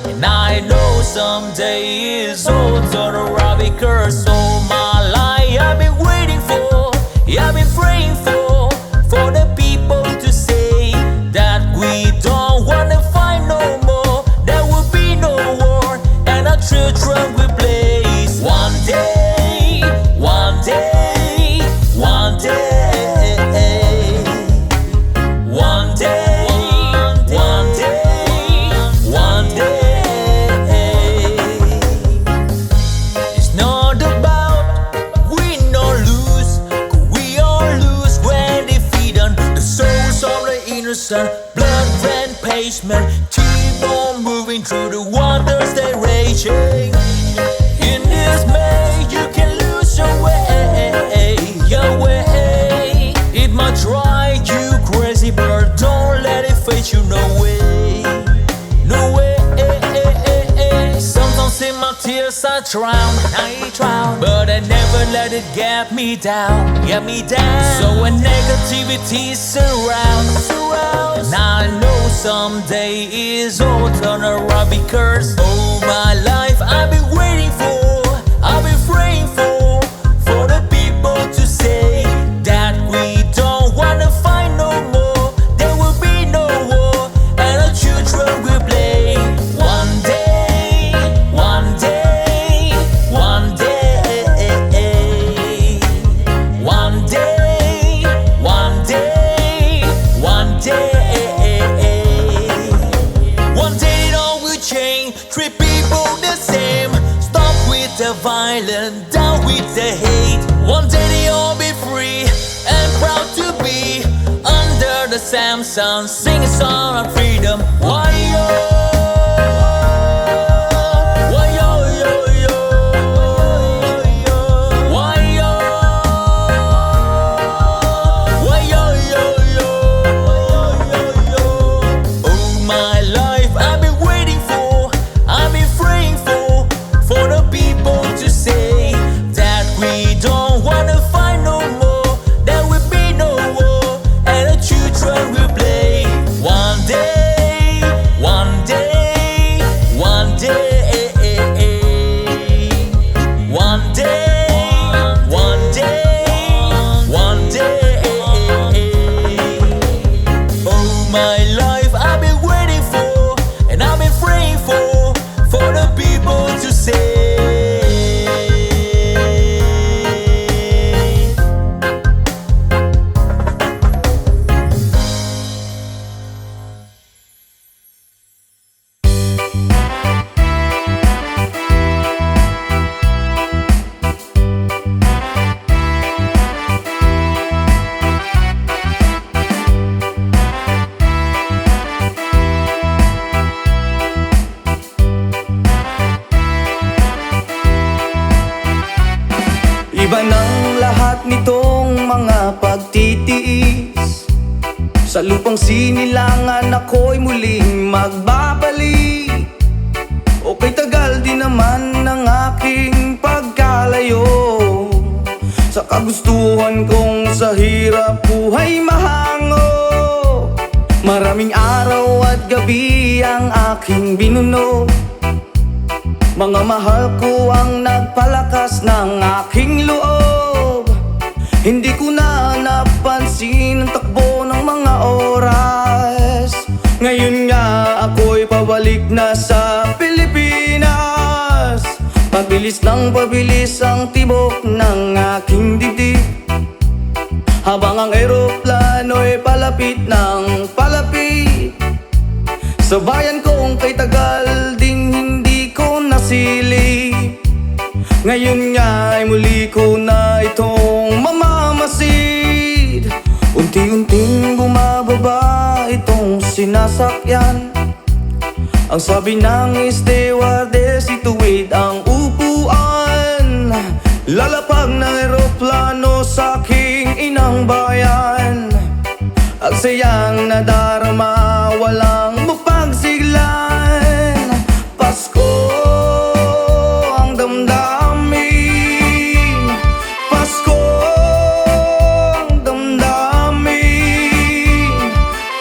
and I know someday it's all turn around, because all my life I've been waiting for, I've been praying for the people to say that we don't wanna fight no more, there will be no war, and our children will blaze. One day, one day, one day, one day, one day, one day. It's not about win or lose, 'cause we all lose when defeat on the souls of the innocent. Blood ran pavement, keep on moving through the waters they raging. In this May, you can lose your way, your way. It might drive you crazy, but don't let it face you. No way, no way. Sometimes in my tears I drown, but I never let it get me down, So when negativity surrounds, and I know someday it's all turn around, because all my life I've been waiting for, I've been praying for the people to say that we don't wanna fight no more, there will be no war, and our children will play. One day, one day, one day, one day, one day, one day. One day it all will change, treat people the same, stop with the violence, down with the hate. One day they all be free and proud to be under the same sun, sing a song of freedom. Why yo? Why yo yo yo? Why yo? Why yo yo yo? All my life I've been waiting for, I've been praying for the people to say that we don't wanna fight no more, there will be no war, and the children will play. One day, one day, one day, one day, one day, one day. All my life I've been waiting for, and I've been praying for the people to say. Iba ng lahat nitong mga pagtitiis, sa lupang sinilangan ako'y muling magbabalik. Okay, tagal din naman ng aking pagkalayo sa kagustuhan kong sa hirap buhay mahango. Maraming araw at gabi ang aking binuno, mga mahal ko ang nagpalakas ng aking loob. Hindi ko na napansin ang takbo ng mga oras. Ngayon nga ako'y pabalik na sa Pilipinas. Pabilis ng pabilis ang tibok ng aking dibdib, habang ang eroplano'y palapit ng palapit. Sa bayan kong kay tagal ding hindi ko nasilip, ngayon nga ay muli ko na itong mamamasid. Unti-unting bumababa itong sinasakyan, ang sabi ng stewardess, ituwid ang upuan. Lalapag ng eroplano sa bayan. Ang sayang nadarama, walang mapagsiglan. Pasko ang damdamin, Pasko ang damdamin,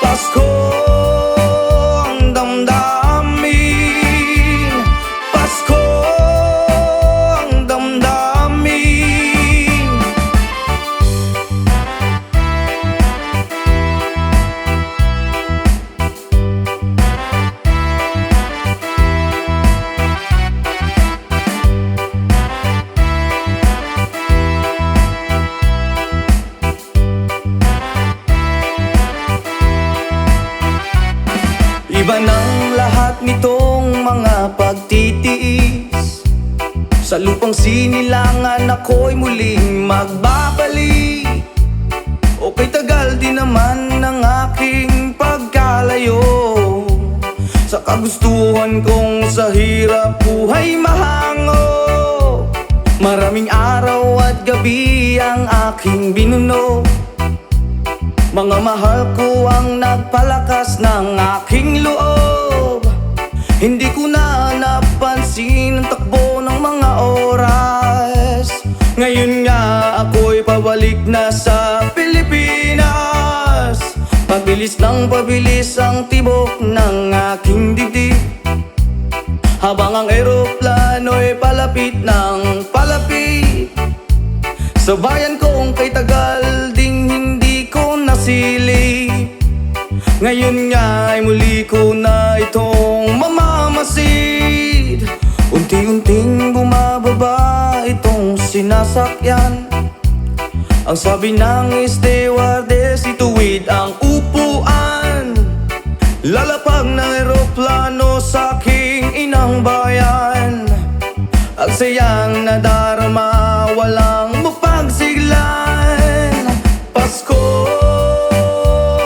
Pasko ang damdamin, Pasko ang damdamin. Iba ng lahat nitong mga pagtitiis. Sa lupang sinilangan ako'y muling magbabalik. Okay, tagal din naman ng aking pagkalayo sa kagustuhan kong sa hirap buhay mahango. Maraming araw at gabi ang aking binuno. Mga mahal ko ang nagpalakas ng aking loob. Hindi ko na napansin ang takbo ng mga oras. Ngayon nga ako'y pabalik na sa Pilipinas. Pabilis ng pabilis ang tibok ng aking dibdib, habang ang eroplano'y palapit ng palapit. Sa bayan kong kay tagal ding hindi ko nasilip. Ngayon nga ay muli ko na itong mamamasid. Unti-unting bumababa itong sinasakyan. Ang sabi ng stewardess, ituwid ang upuan. Lalapag ng eroplano sa aking inang bayan. Ang sayang nadarama, walang mapagsiglan. Pasko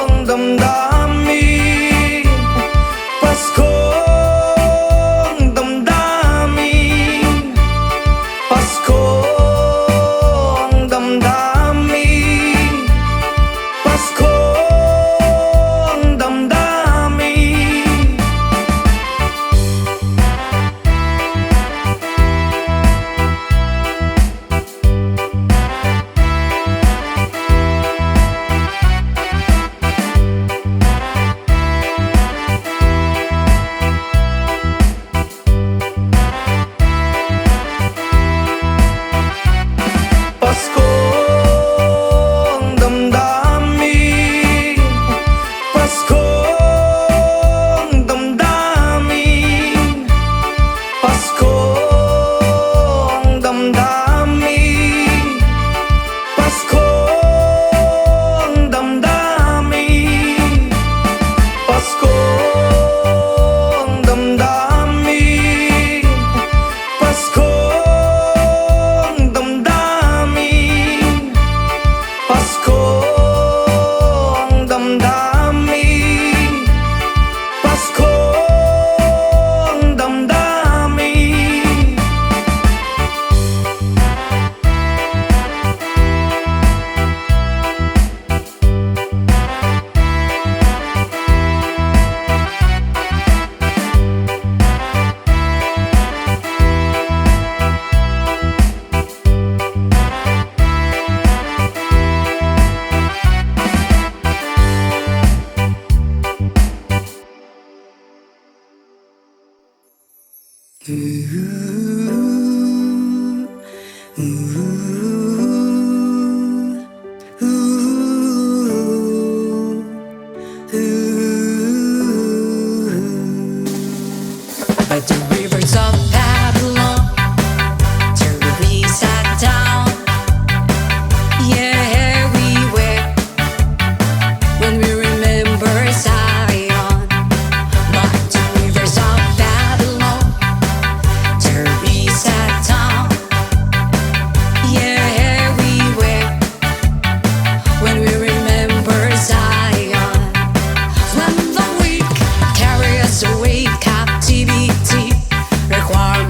ang damdamin, Pasko ang damdamin, Pasko ang damdamin, Pasko ang damdamin. Pasko ang damdamin, Pasko ang damdamin, Pasko ang damdamin, Pasko ang damdamin, Pasko ang damdamin, Pasko ang damdamin, Pasko ang damdamin, Pasko ang damdamin. By the rivers of Babylon, to be sat down. Yeah, we were when we remember Zion. By the rivers of Babylon, to be sat down. Yeah, we were when we remember Zion. When the weak carry us away, captivity require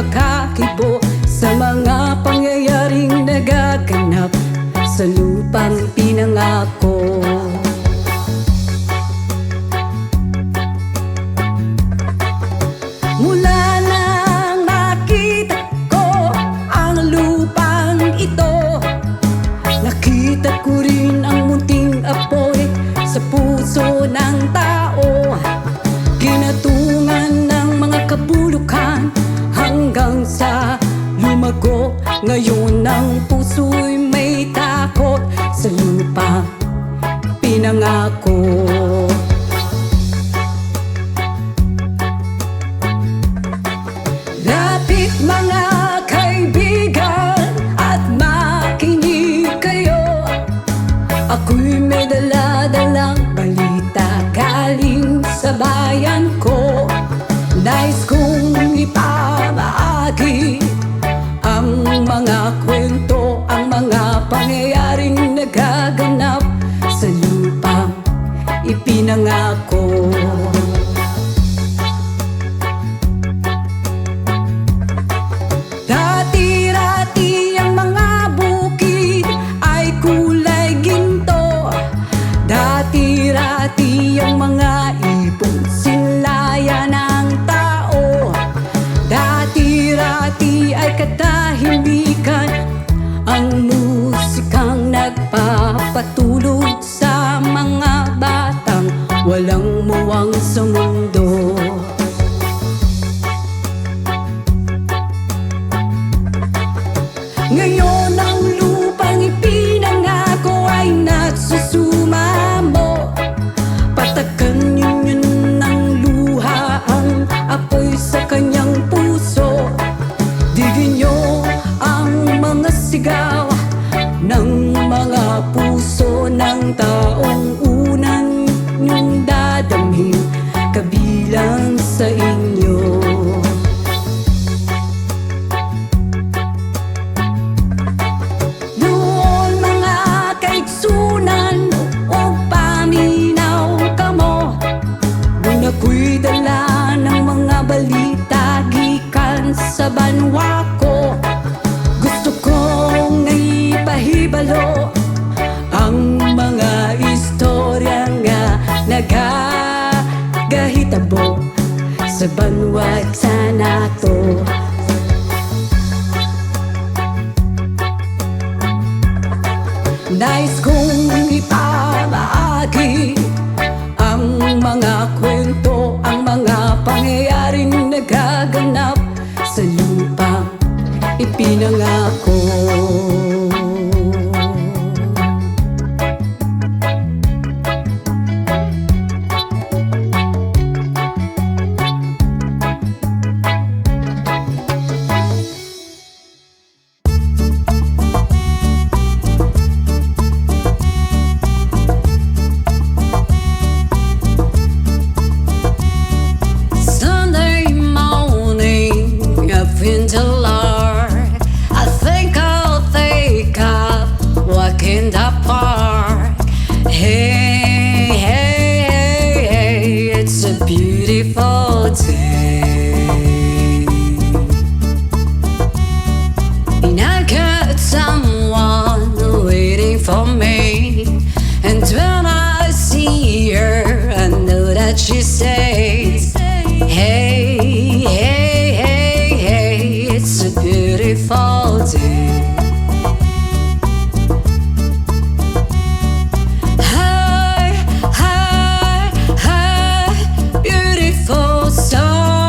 makakibo sa mga pangyayaring nagaganap sa lupang pinangako. Mula nang makita ko ang lupang ito, nakita ko rin ang munting apoy sa puso ng tao. Kinatungan ng mga kabulukan hanggang sa lumago. Ngayon ang puso'y may takot sa lupa pinangako. Lapit mga kaibigan at makinig kayo. Ako'y may dala-dalang balita galing sa bayan ko. Nais kong ipamahagi ang mga kwento, ang mga pangyayaring nagaganap sa lupang ipinangako. Dati-rati ang mga bukid ay kulay ginto. Dati-rati ang mga ibon sinlaya ng tao. Dati-rati ay katahimikan ang musikang nagpapatulog sa mga batang walang muwang sa mundo. Ngayon ang lupang ipinangako ay nagsusumamo. Patakan ninyo ng luha ang apoy sa kanyang puso. Digin nyo ang mga sigaw ng mga puso ng taong unang nyong dadamhin kabilang sa inyo. Doon mga kaigsunan o paminaw kamo, doon ako'y dala ng mga balita gikan sa banwa ko. Gusto kong ipahibalo ang mga istorya nga nagagahitabo sa banwa sa nato. Nais kong ipamahagi ang mga kwento, ang mga pangyayaring nagaganap sa lupang ipinangako. Sunday morning, up in the Lord, I think I'll take a walk in the park. Hey, hey, hey, hey, it's a beautiful day. And I got someone waiting for me. And when I see her, I know that she says, hey, hey, hey, hey, it's a beautiful day. Hi, hi, hi, beautiful star.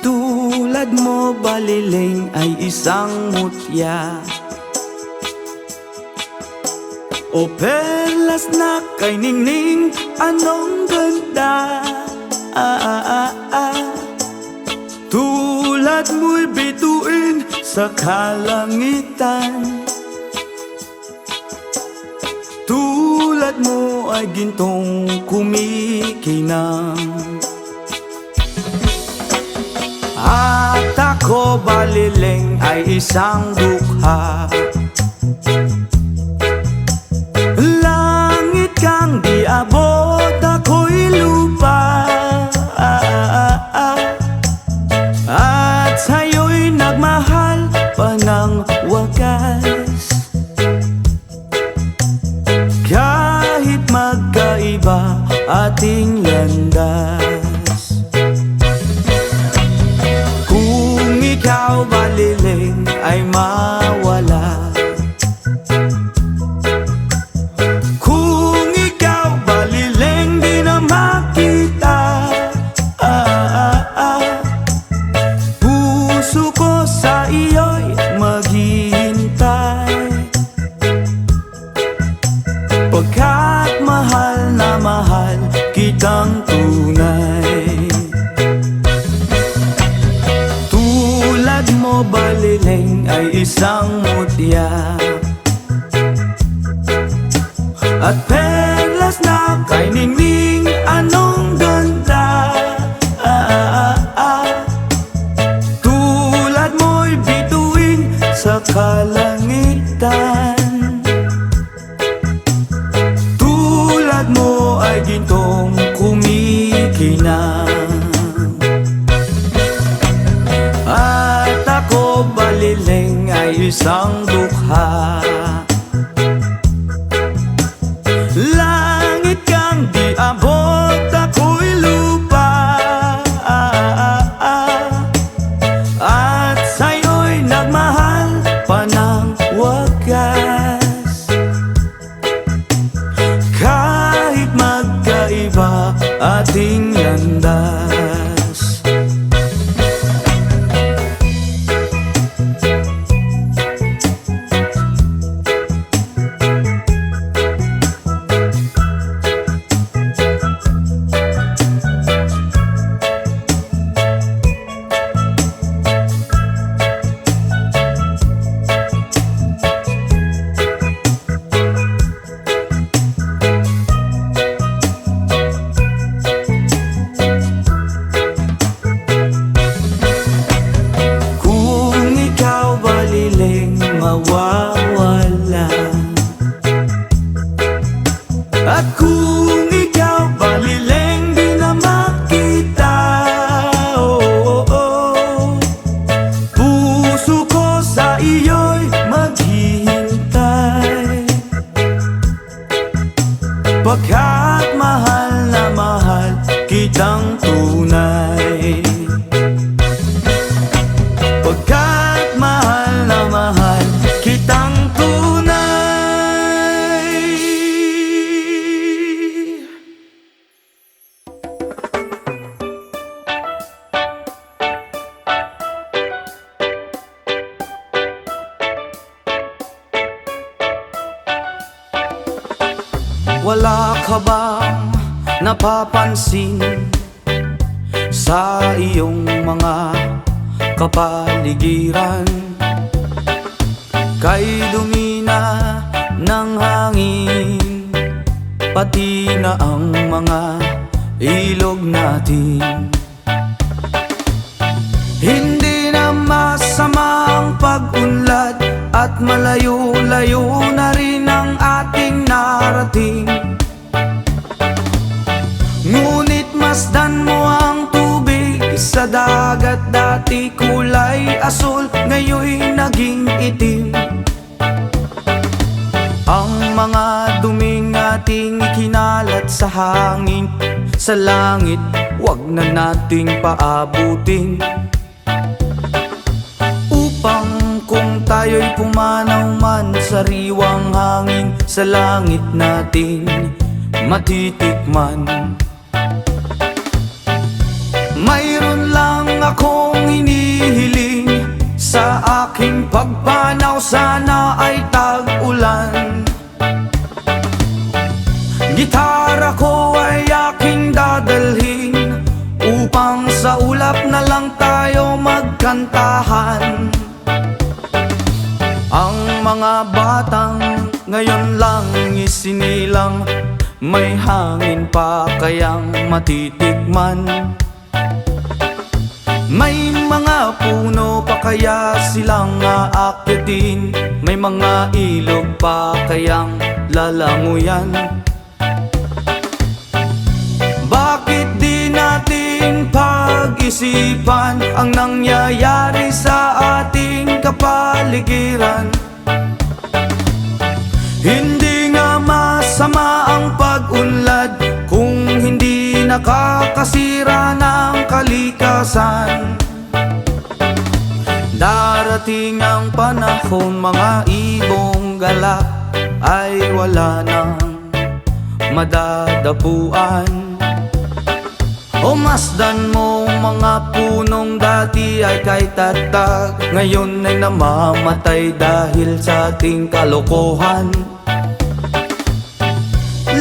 Tulad mo baliling ay isang mutya, o perlas na kay ningning, anong ganda. Tulad mo'y bituin sa kalangitan, tulad mo ay gintong kumikinang. At ako baliling ay isang dukha, langit kang di abot, ako'y lupa. At sa'yo'y nagmahal pa ng wagas, kahit magkaiba ating landas. Kung ikaw baliling ay mawala, kung ikaw baliling di na makita, puso ko sa iyo'y maghihintay, pagkat mahal na mahal kitang tunay. Tulad mo baliling ay isang mutya, at perlas na kay ningning, anong ganda. Tulad mo'y bituin sa kalangitan, tulad mo ay gintong kumikinang. At ako baliling ay isang dukha, langit kang di abot, ako'y lupa. At sa'yo'y nagmahal pa ng wagas, kahit magkaiba ating landas. Kung ikaw baliling mawawala, at kung ikaw baliling di na makita, puso ko sa iyo'y maghihintay, pagkat mahal na mahal kitang tunay, pagkat mahal na mahal kitang tunay. Wala ka bang napapansin sa iyong mga kapaligiran? Kay dumi na ng hangin, pati na ang mga ilog natin. Hindi na masama ang pag-unlad, at malayo-layo na rin ang ating narating. Ngunit masdan mo ang tubig sa dagat, dati kulay asul, ngayon'y naging itim. Ang mga duming ating ikinalat sa hangin, sa langit, wag na nating paabutin, upang kung tayo'y pumanaw man, sariwang hangin sa langit natin matitikman. Mayroon lang akong Sa aking pagpanaw sana ay tag-ulan. Gitara ko ay aking dadalhin upang sa ulap na lang tayo magkantahan. Ang mga batang ngayon lang isinilang, may hangin pa kayang matitikman. May mga puno pa kaya silang aakyatin, may mga ilog pa kayang lalanguyan. Bakit di natin pag-isipan ang nangyayari sa ating kapaligiran? Hindi nga masama ang pag-unlad kung hindi nakakasira ng kalikasan. Darating ang panahon, mga ibong gala ay wala nang madadapuan. O masdan mo mga punong dati ay kay tatag, ngayon ay namamatay dahil sa ating kalokohan.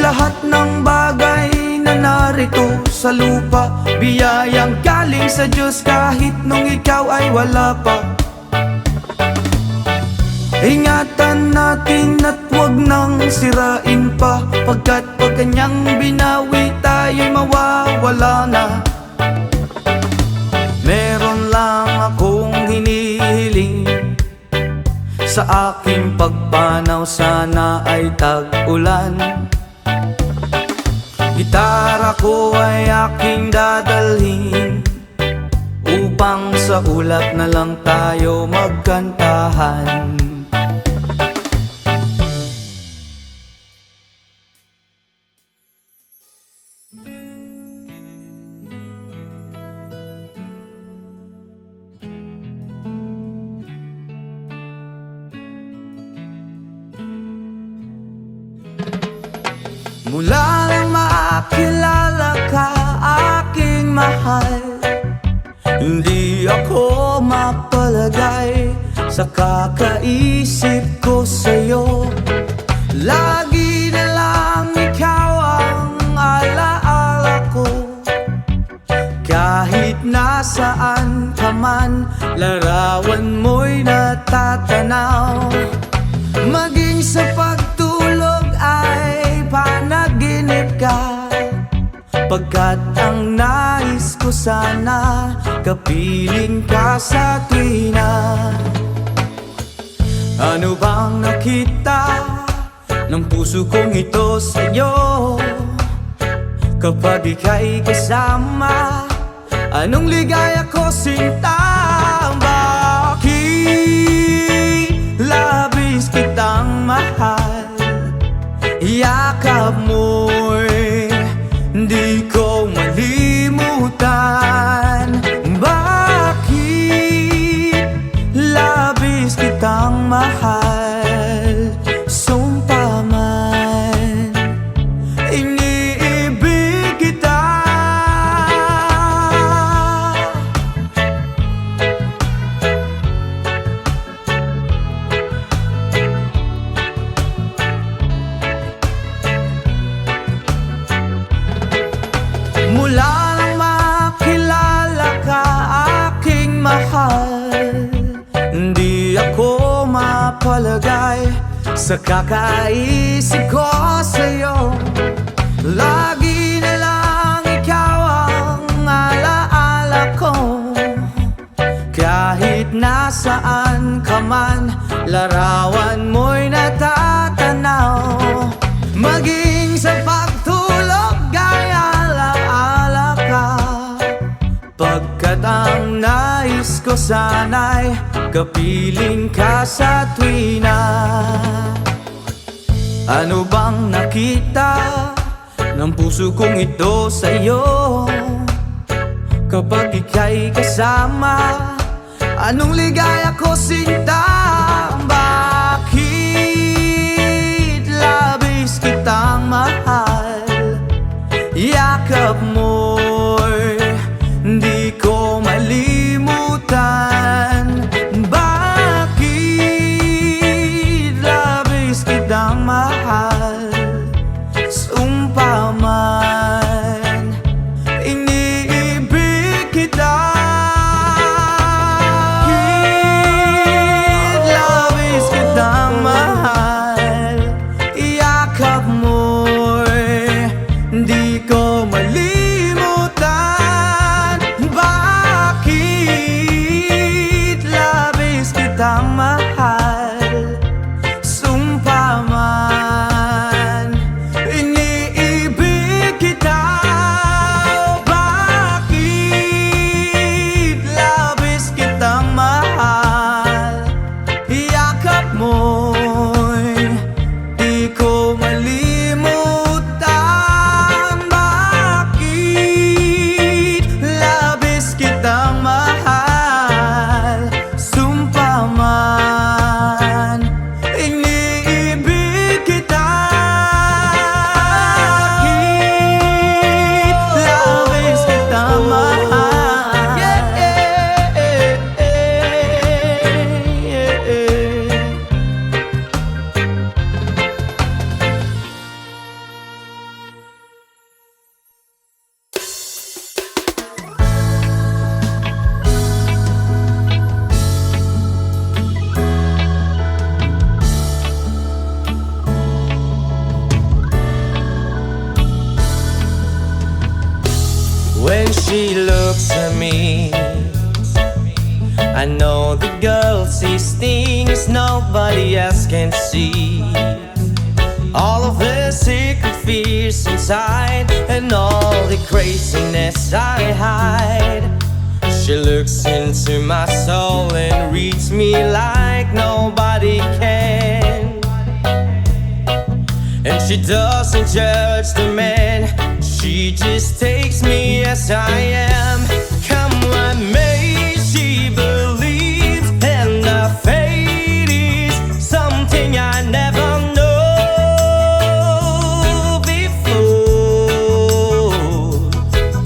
Lahat ng bagay na narito sa lupa, biyayang galing sa Diyos kahit nung ikaw ay wala pa. Ingatan natin at huwag nang sirain pa, pagkat pag kanyang binawi tayo'y mawawala na. Meron lang akong hinihiling, sa aking pagpanaw sana ay tag-ulan. Gitara ko ay aking dadalhin upang sa ulap na lang tayo magkantahan. Mula nang makilala ka, aking mahal, hindi ako mapalagay sa kakaisip ko sa'yo. Lagi na lang ikaw ang alaala ko, kahit nasaan ka man, larawan mo'y natatanaw. Maging sa pagtulog ay panaginip ka, pagkat ang nais ko sana kapiling ka sa tuwina. Ano bang nakita ng puso kong ito sa'yo? Kapag ika'y kasama, anong ligaya ko sinta? Bakit labis kitang mahal, yakap mo'y di ko malimutan. Bakit labis kitang mahal, sumpa man iniibig kita. Mula nang makilala ka, aking mahal, hindi ako mapalagay sa kakaisip ko sa'yo. Lagi na lang ikaw ang alaala ko, kahit nasaan ka man, larawan mo'y natatanaw. Maging sa pagtulog ay alaala ka, pagkat ang nais ko sana'y kapiling ka sa tuwina. Ano bang nakita ng puso kong ito sa'yo? Kapag ika'y kasama, anong ligaya ko sinta? Bakit labis kitang mahal, yakap mo'y di ko malimutan. Bakit kita. Labis kitang mahal. Iyakap mo'y di ko malimutan. Bakit labis kitang mahal? Sumpa man, iniibig kita. Bakit labis kitang mahal? Yakap mo'y di ko malimutan. Bakit labis kitang mahal? Sumpa man, iniibig kita. Bakit labis kitang mahal? Yeah, yeah, yeah, yeah. When she looks at me, I know the girl sees things nobody else can see. All of the secret fears inside and all the craziness I hide. She looks into my soul and reads me like nobody can. And she doesn't judge the man, she just takes me as I am. Come what may, she believes, and the fate is something I never know before.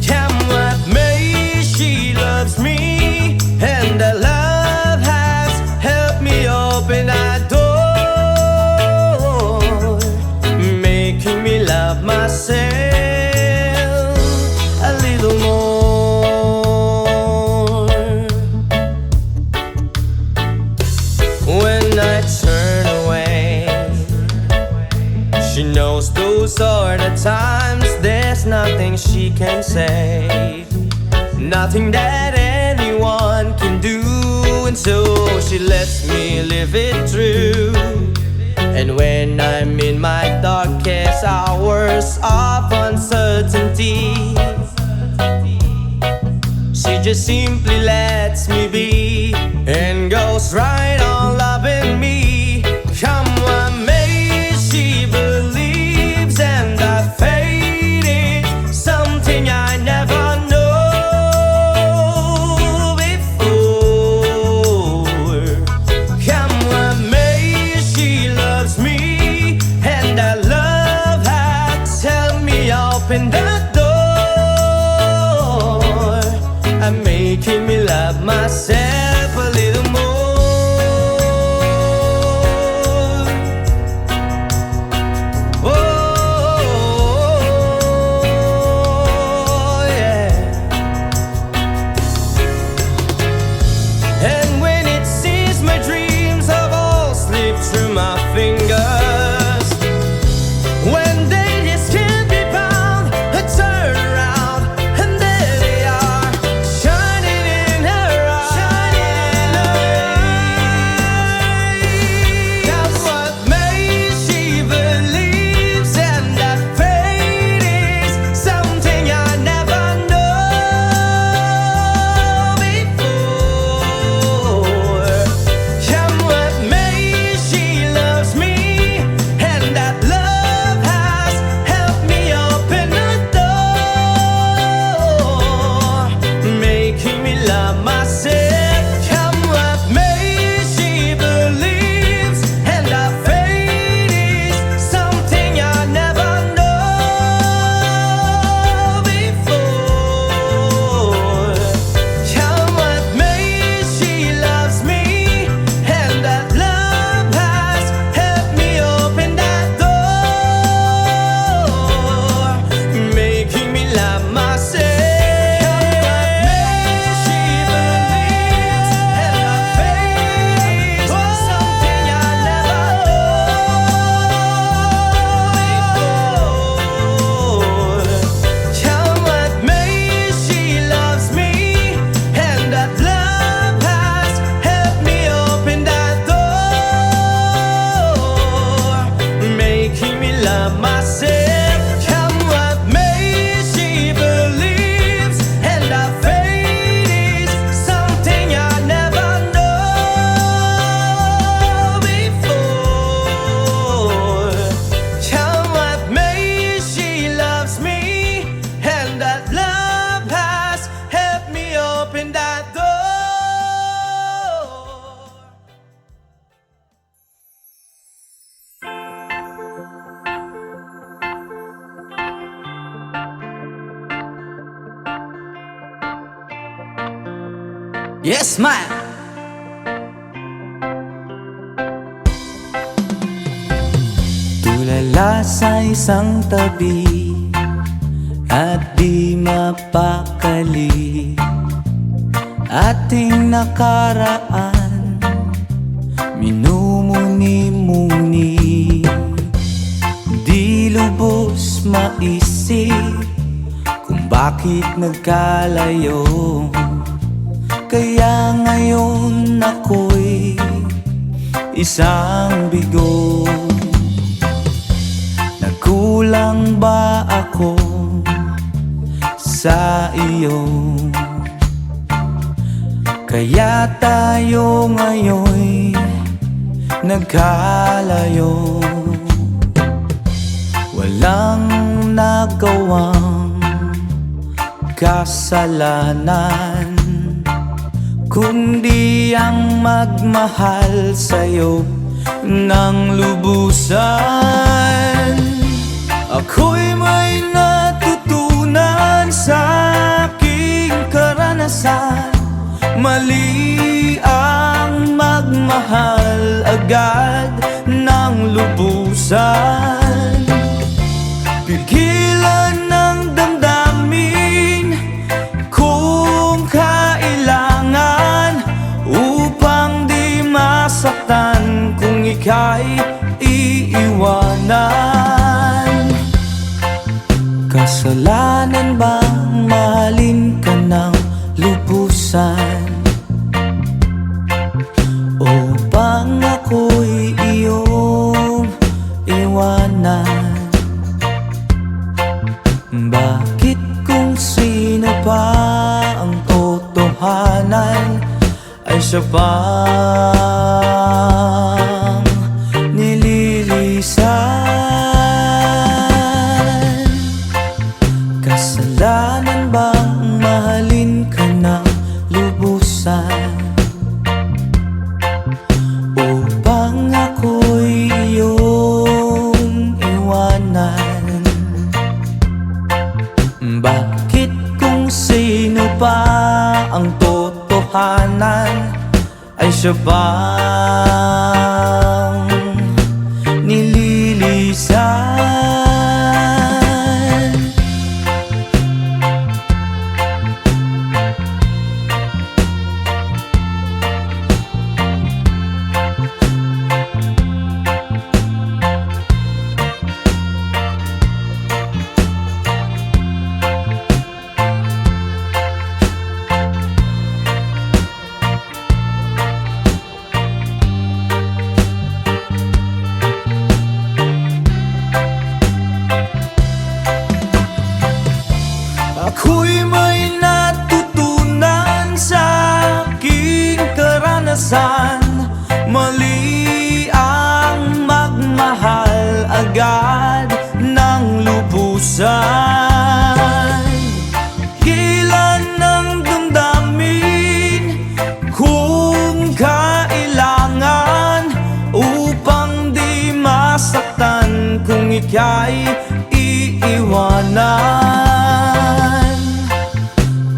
Come what may, she loves me, and the love has helped me open that door, making me love myself a little more. When I turn away, she knows those are the times there's nothing she can say, nothing that anyone can do, and so she lets me live it through. And when I'm in my darkest hours of uncertainty, she just simply lets me be and goes right on loving me. Come what may, she believes, and the fate is something I never know before. Come what may, she loves me, and that love has helped me open the door, and making me love myself a little more. Yes, man! Tulala sa isang tabi at di mapakali, ating nakaraan minumuni-muni, di lubos maisip kung bakit nagkalayo. Kaya ngayon ako'y isang bigo. Nagkulang ba ako sa iyo? Kaya tayo ngayon'y nagkalayo. Walang nagawang kasalanan, kundi ang magmahal sa'yo ng lubusan. Ako'y may natutunan sa aking karanasan. Mali ang magmahal agad ng lubusan. Pigilan ng damdamin kung kailangan, upang di masaktan kung ika'y iiwanan. Kasalanan bang mahalin ka ng lubusan? O bang ako'y iyong iwanan? Bakit kung sino pa ang totohanan ay siya pang nililisan? Kasalanan bang mahalin ka ng lubusan? Upang ako'y iyong iwanan? Bakit kung sino pa ang totohanan ay siya bang nililisan? Ako'y may natutunan sa aking karanasan. Mali ang magmahal agad ng lubusan. Hilan ng damdamin kung kailangan, upang di masaktan kung ika'y iiwanan.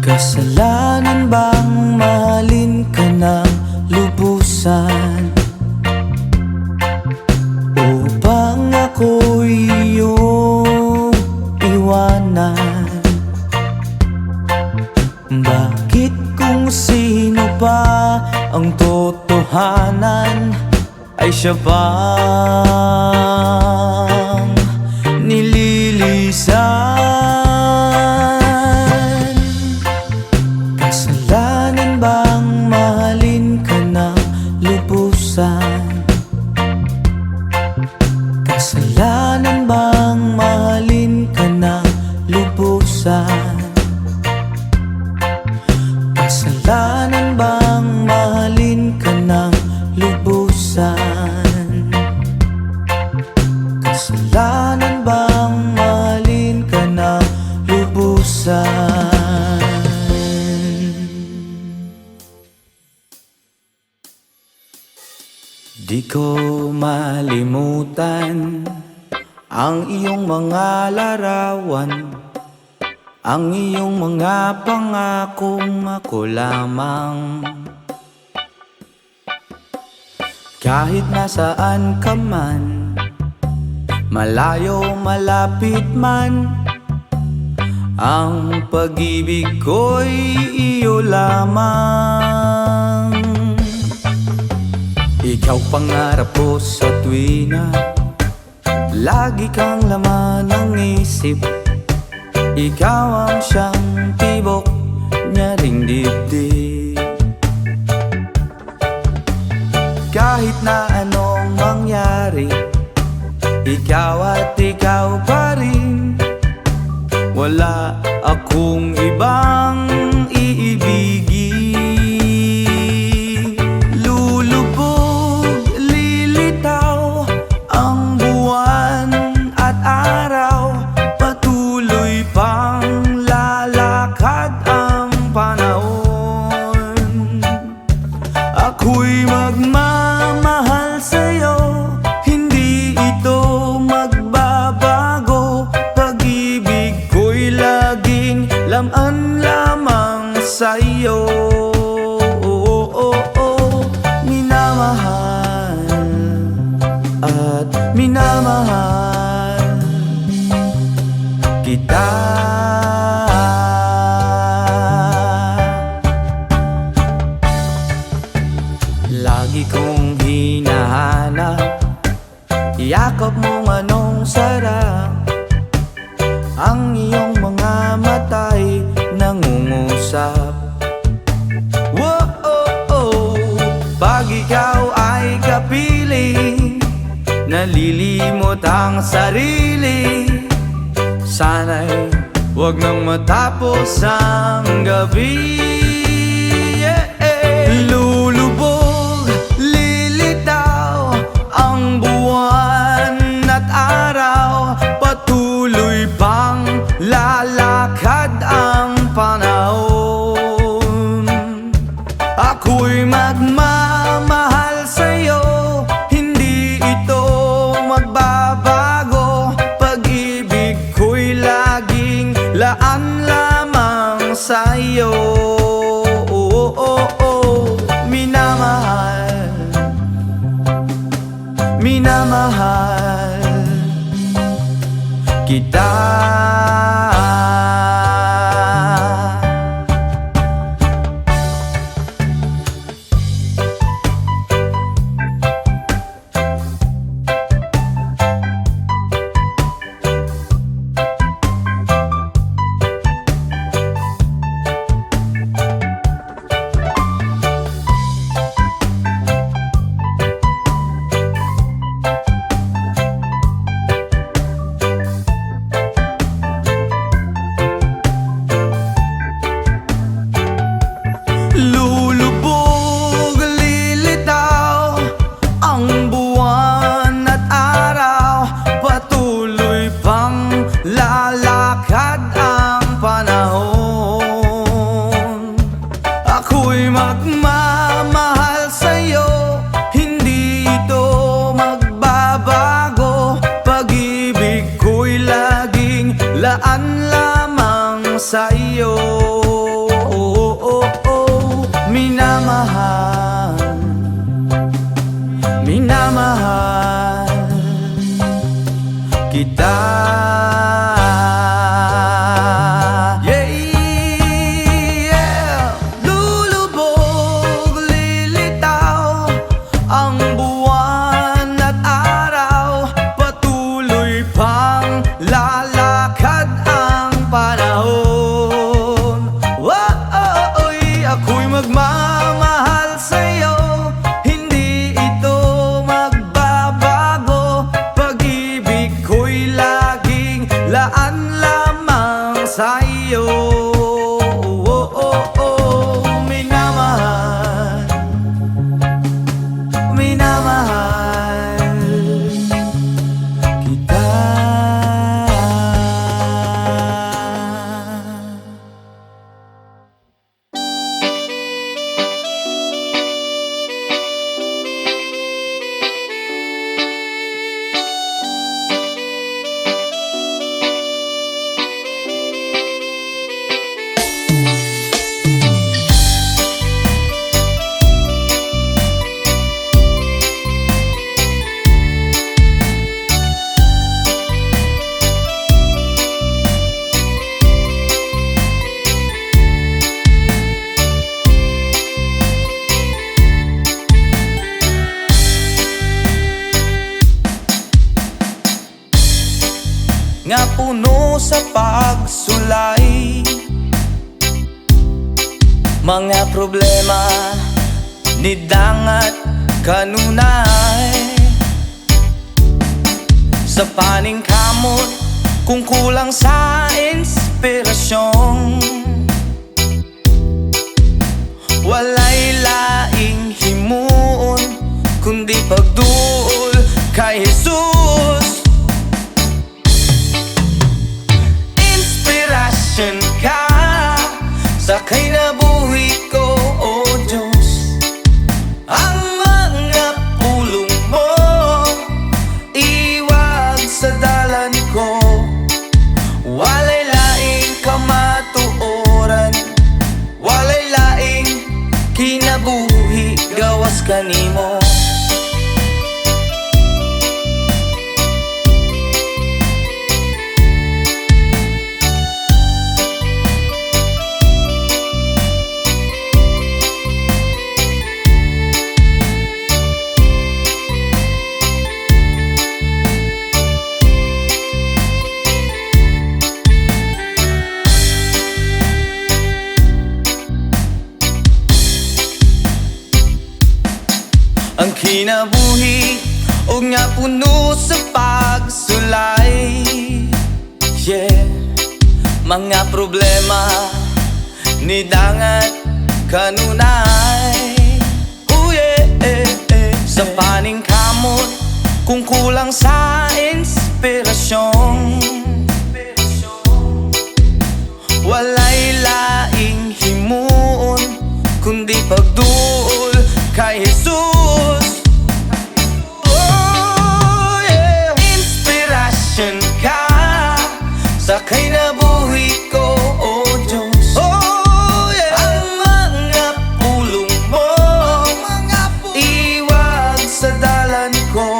Kasalanan bang mahalin ka ng lubusan? Upang ako'y iyong iwanan? Bakit kung sino pa ang totohanan ay siya pang nililisan? Kasalanan bang mahalin ka ng lubusan? Kasalanan bang mahalin ka ng lubusan? Kasalanan bang mahalin ka ng lubusan? Kasalanan bang mahalin ka ng lubusan? Di ko malimutan ang iyong mga larawan ang iyong mga pangakong ako lamang. Kahit nasaan ka man, malayo malapit man, ang pag-ibig ko'y iyo lamang. Ikaw pangarap ko sa tuwina, lagi kang laman ng isip. Ikaw ang siyang tibok niya ring dibdib. Kahit na anong mangyari, ikaw at ikaw pa rin. Wala akong ibang iibigin. Lulubog, lilitaw ang buwan at araw, patuloy pang lalakad ang panahon. Ako'y magmamahal sa'yo, hindi ito magbabago. Pag-ibig ko'y laging laman lamang sa'yo. Minamahal at minamahal kita. Lagi kong hinahanap, yakap mong anong sarap. Ang iyong mga mata'y nangungusap. Whoa, pag ikaw ay kapiling, nalilimot ang sarili. Sana'y huwag nang matapos ang gabi. Lulubog, lilitaw ang buwan at araw, patuloy pang lalakad ang panahon. Ako'y magmamahal sa'yo, hindi ito magbabago. Pag-ibig ko'y laging laan lamang sa'yo. Minamahal, minamahal kita. Lulubog, lilitaw ang buwan at araw, patuloy pang lalakad ang panahon. Ako'y magmamahal sa'yo, hindi ito magbabago. Pag-ibig ko'y laging laan lamang sa'yo. Minamahal, minamahal kita. Lulubog, lilitaw ang buwan at araw, patuloy pang lalakad ang panahon. Ako'y magmamahal sa'yo, hindi ito magbabago. Pag-ibig ko'y laging laan lamang sa'yo. Minamahal, minamahal kita. pagsulay. Mga problema ni dangat kanunay. Sa paningkamot kung kulang sa inspirasyon, walay laing himuon kundi pagduol kay Jesus. Inspirasyon ka sa kinabuhi ko, O Diyos. Ang mga pulong mo iwag sa dalan ko, walay laing kamatuoran, walay laing kinabuhi gawas kanimo. Ang kinabuhi o nga puno sa pagsulay. Yeah, mga problema ni dangat kanunay. Oh yeah, sa paningkamot kung kulang sa inspirasyon, walay laing himuon kundi pagduol kay Jesus. Oh yeah, inspirasyon ka sa kinabuhi ko, O Diyos. Oh yeah, ang mga pulong mo iwag sa dalan ko,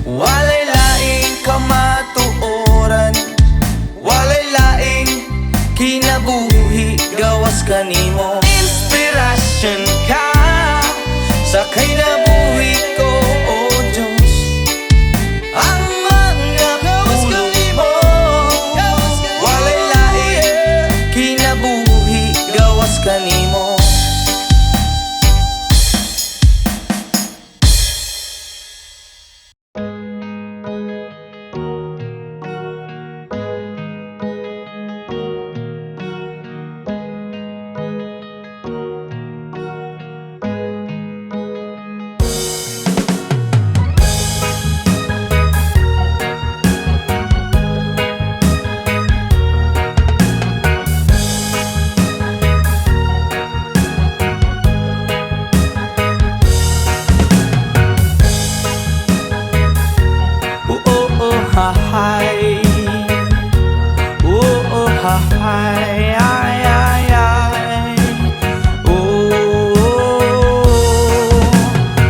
walay laing kamatuoran, walay laing kinabuhi gawas kanimo. Inspirasyon ka sa kinabuhi ko, O Diyos. Ang mga pulong mo walay laing kinabuhi gawas kanimo. Hi, oh hi, ay, ay, ay.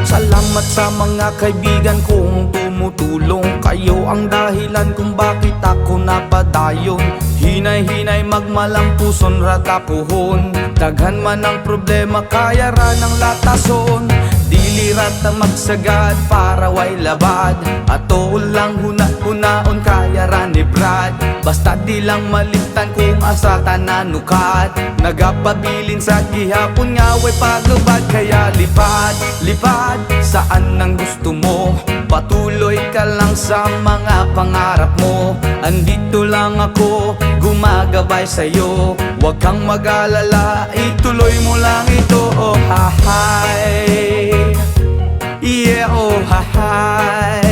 Salamat sa mga kaibigan kong tumutulong. Kayo ang dahilan kung bakit ako napadayon. Hinay-hinay magmalampuson ratapuhon. Daghan man ang problema kaya ra ng latason. Dilirat na magsagad para way labad. Ato lang huna-hunaon kaya ra ni Brad. Basta di lang malimtan kung asa tananukat. Nagapabilin sa gihapon nga way pagubad. Kaya lipad, lipad saan ang gusto mo. Patuloy ka lang sa mga pangarap mo. Andito lang ako, gumagabay sa'yo. Huwag kang mag-alala, ituloy mo lang ito. Oh hi, yeah, oh hi,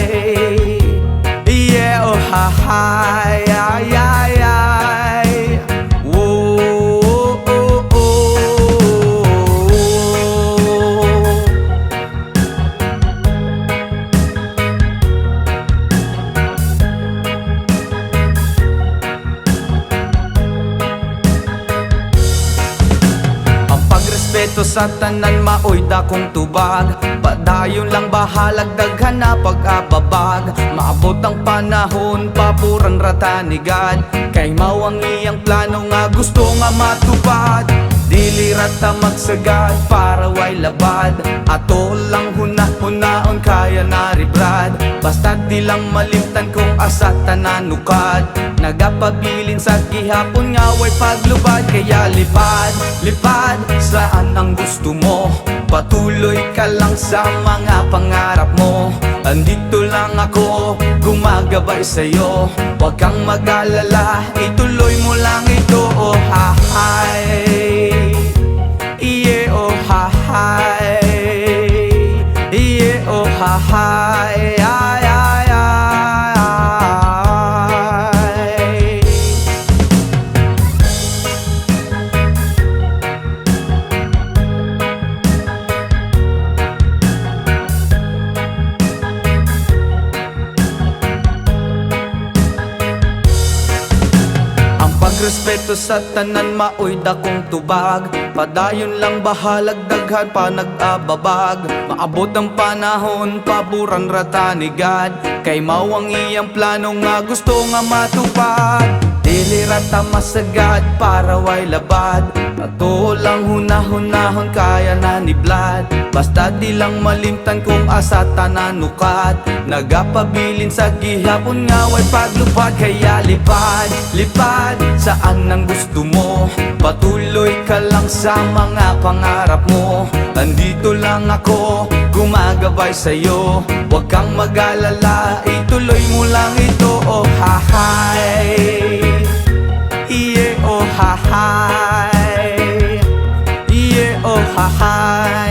yeah, oh hi, ay, ay, ay. Whoa, oh, oh, oh. Respeto sa tanan maoy dakong tubag. Padayon lang bahalag daghan na pag-ababag. Maabot ang panahon papuran rata ni God. Kay mao ang iyang plano nga gusto nga matupad. Dilirata magsagad para way labad. Ato lang hunaon kaya naribrad. Basta di lang malimtan kung asa tananukad. Nagapabilin sa gihapon nga way paglubad. Kaya lipad, lipad, saan ang gusto mo? Patuloy ka lang sa mga pangarap mo. Andito lang ako, gumagabay sa'yo. Huwag kang mag-alala, ituloy mo lang ito. Oh hi, yeah, oh hi, yeah, oh hi, ay, ay, ay, ay. Pagrespeto sa tanan maoy dakong tubag. Padayon lang bahalag daghan pa nag-ababag. Maabot ang panahon paburan rata ni God. Kay mawang iyang plano nga gusto nga matupad. Dili rata masagad para way labad. Ato lang hunahon kaya na ni Vlad. Basta di lang malimtan kung asa tananukat. Nagapabilin sa gihapon nga way paglupad. Kaya lipad, lipad, saan ang gusto mo? Patuloy ka lang sa mga pangarap mo. Andito lang ako, gumagabay sa'yo. Huwag kang mag-alala, ituloy mo lang ito. Oh hi, yeah, oh hi, yeah, oh hi.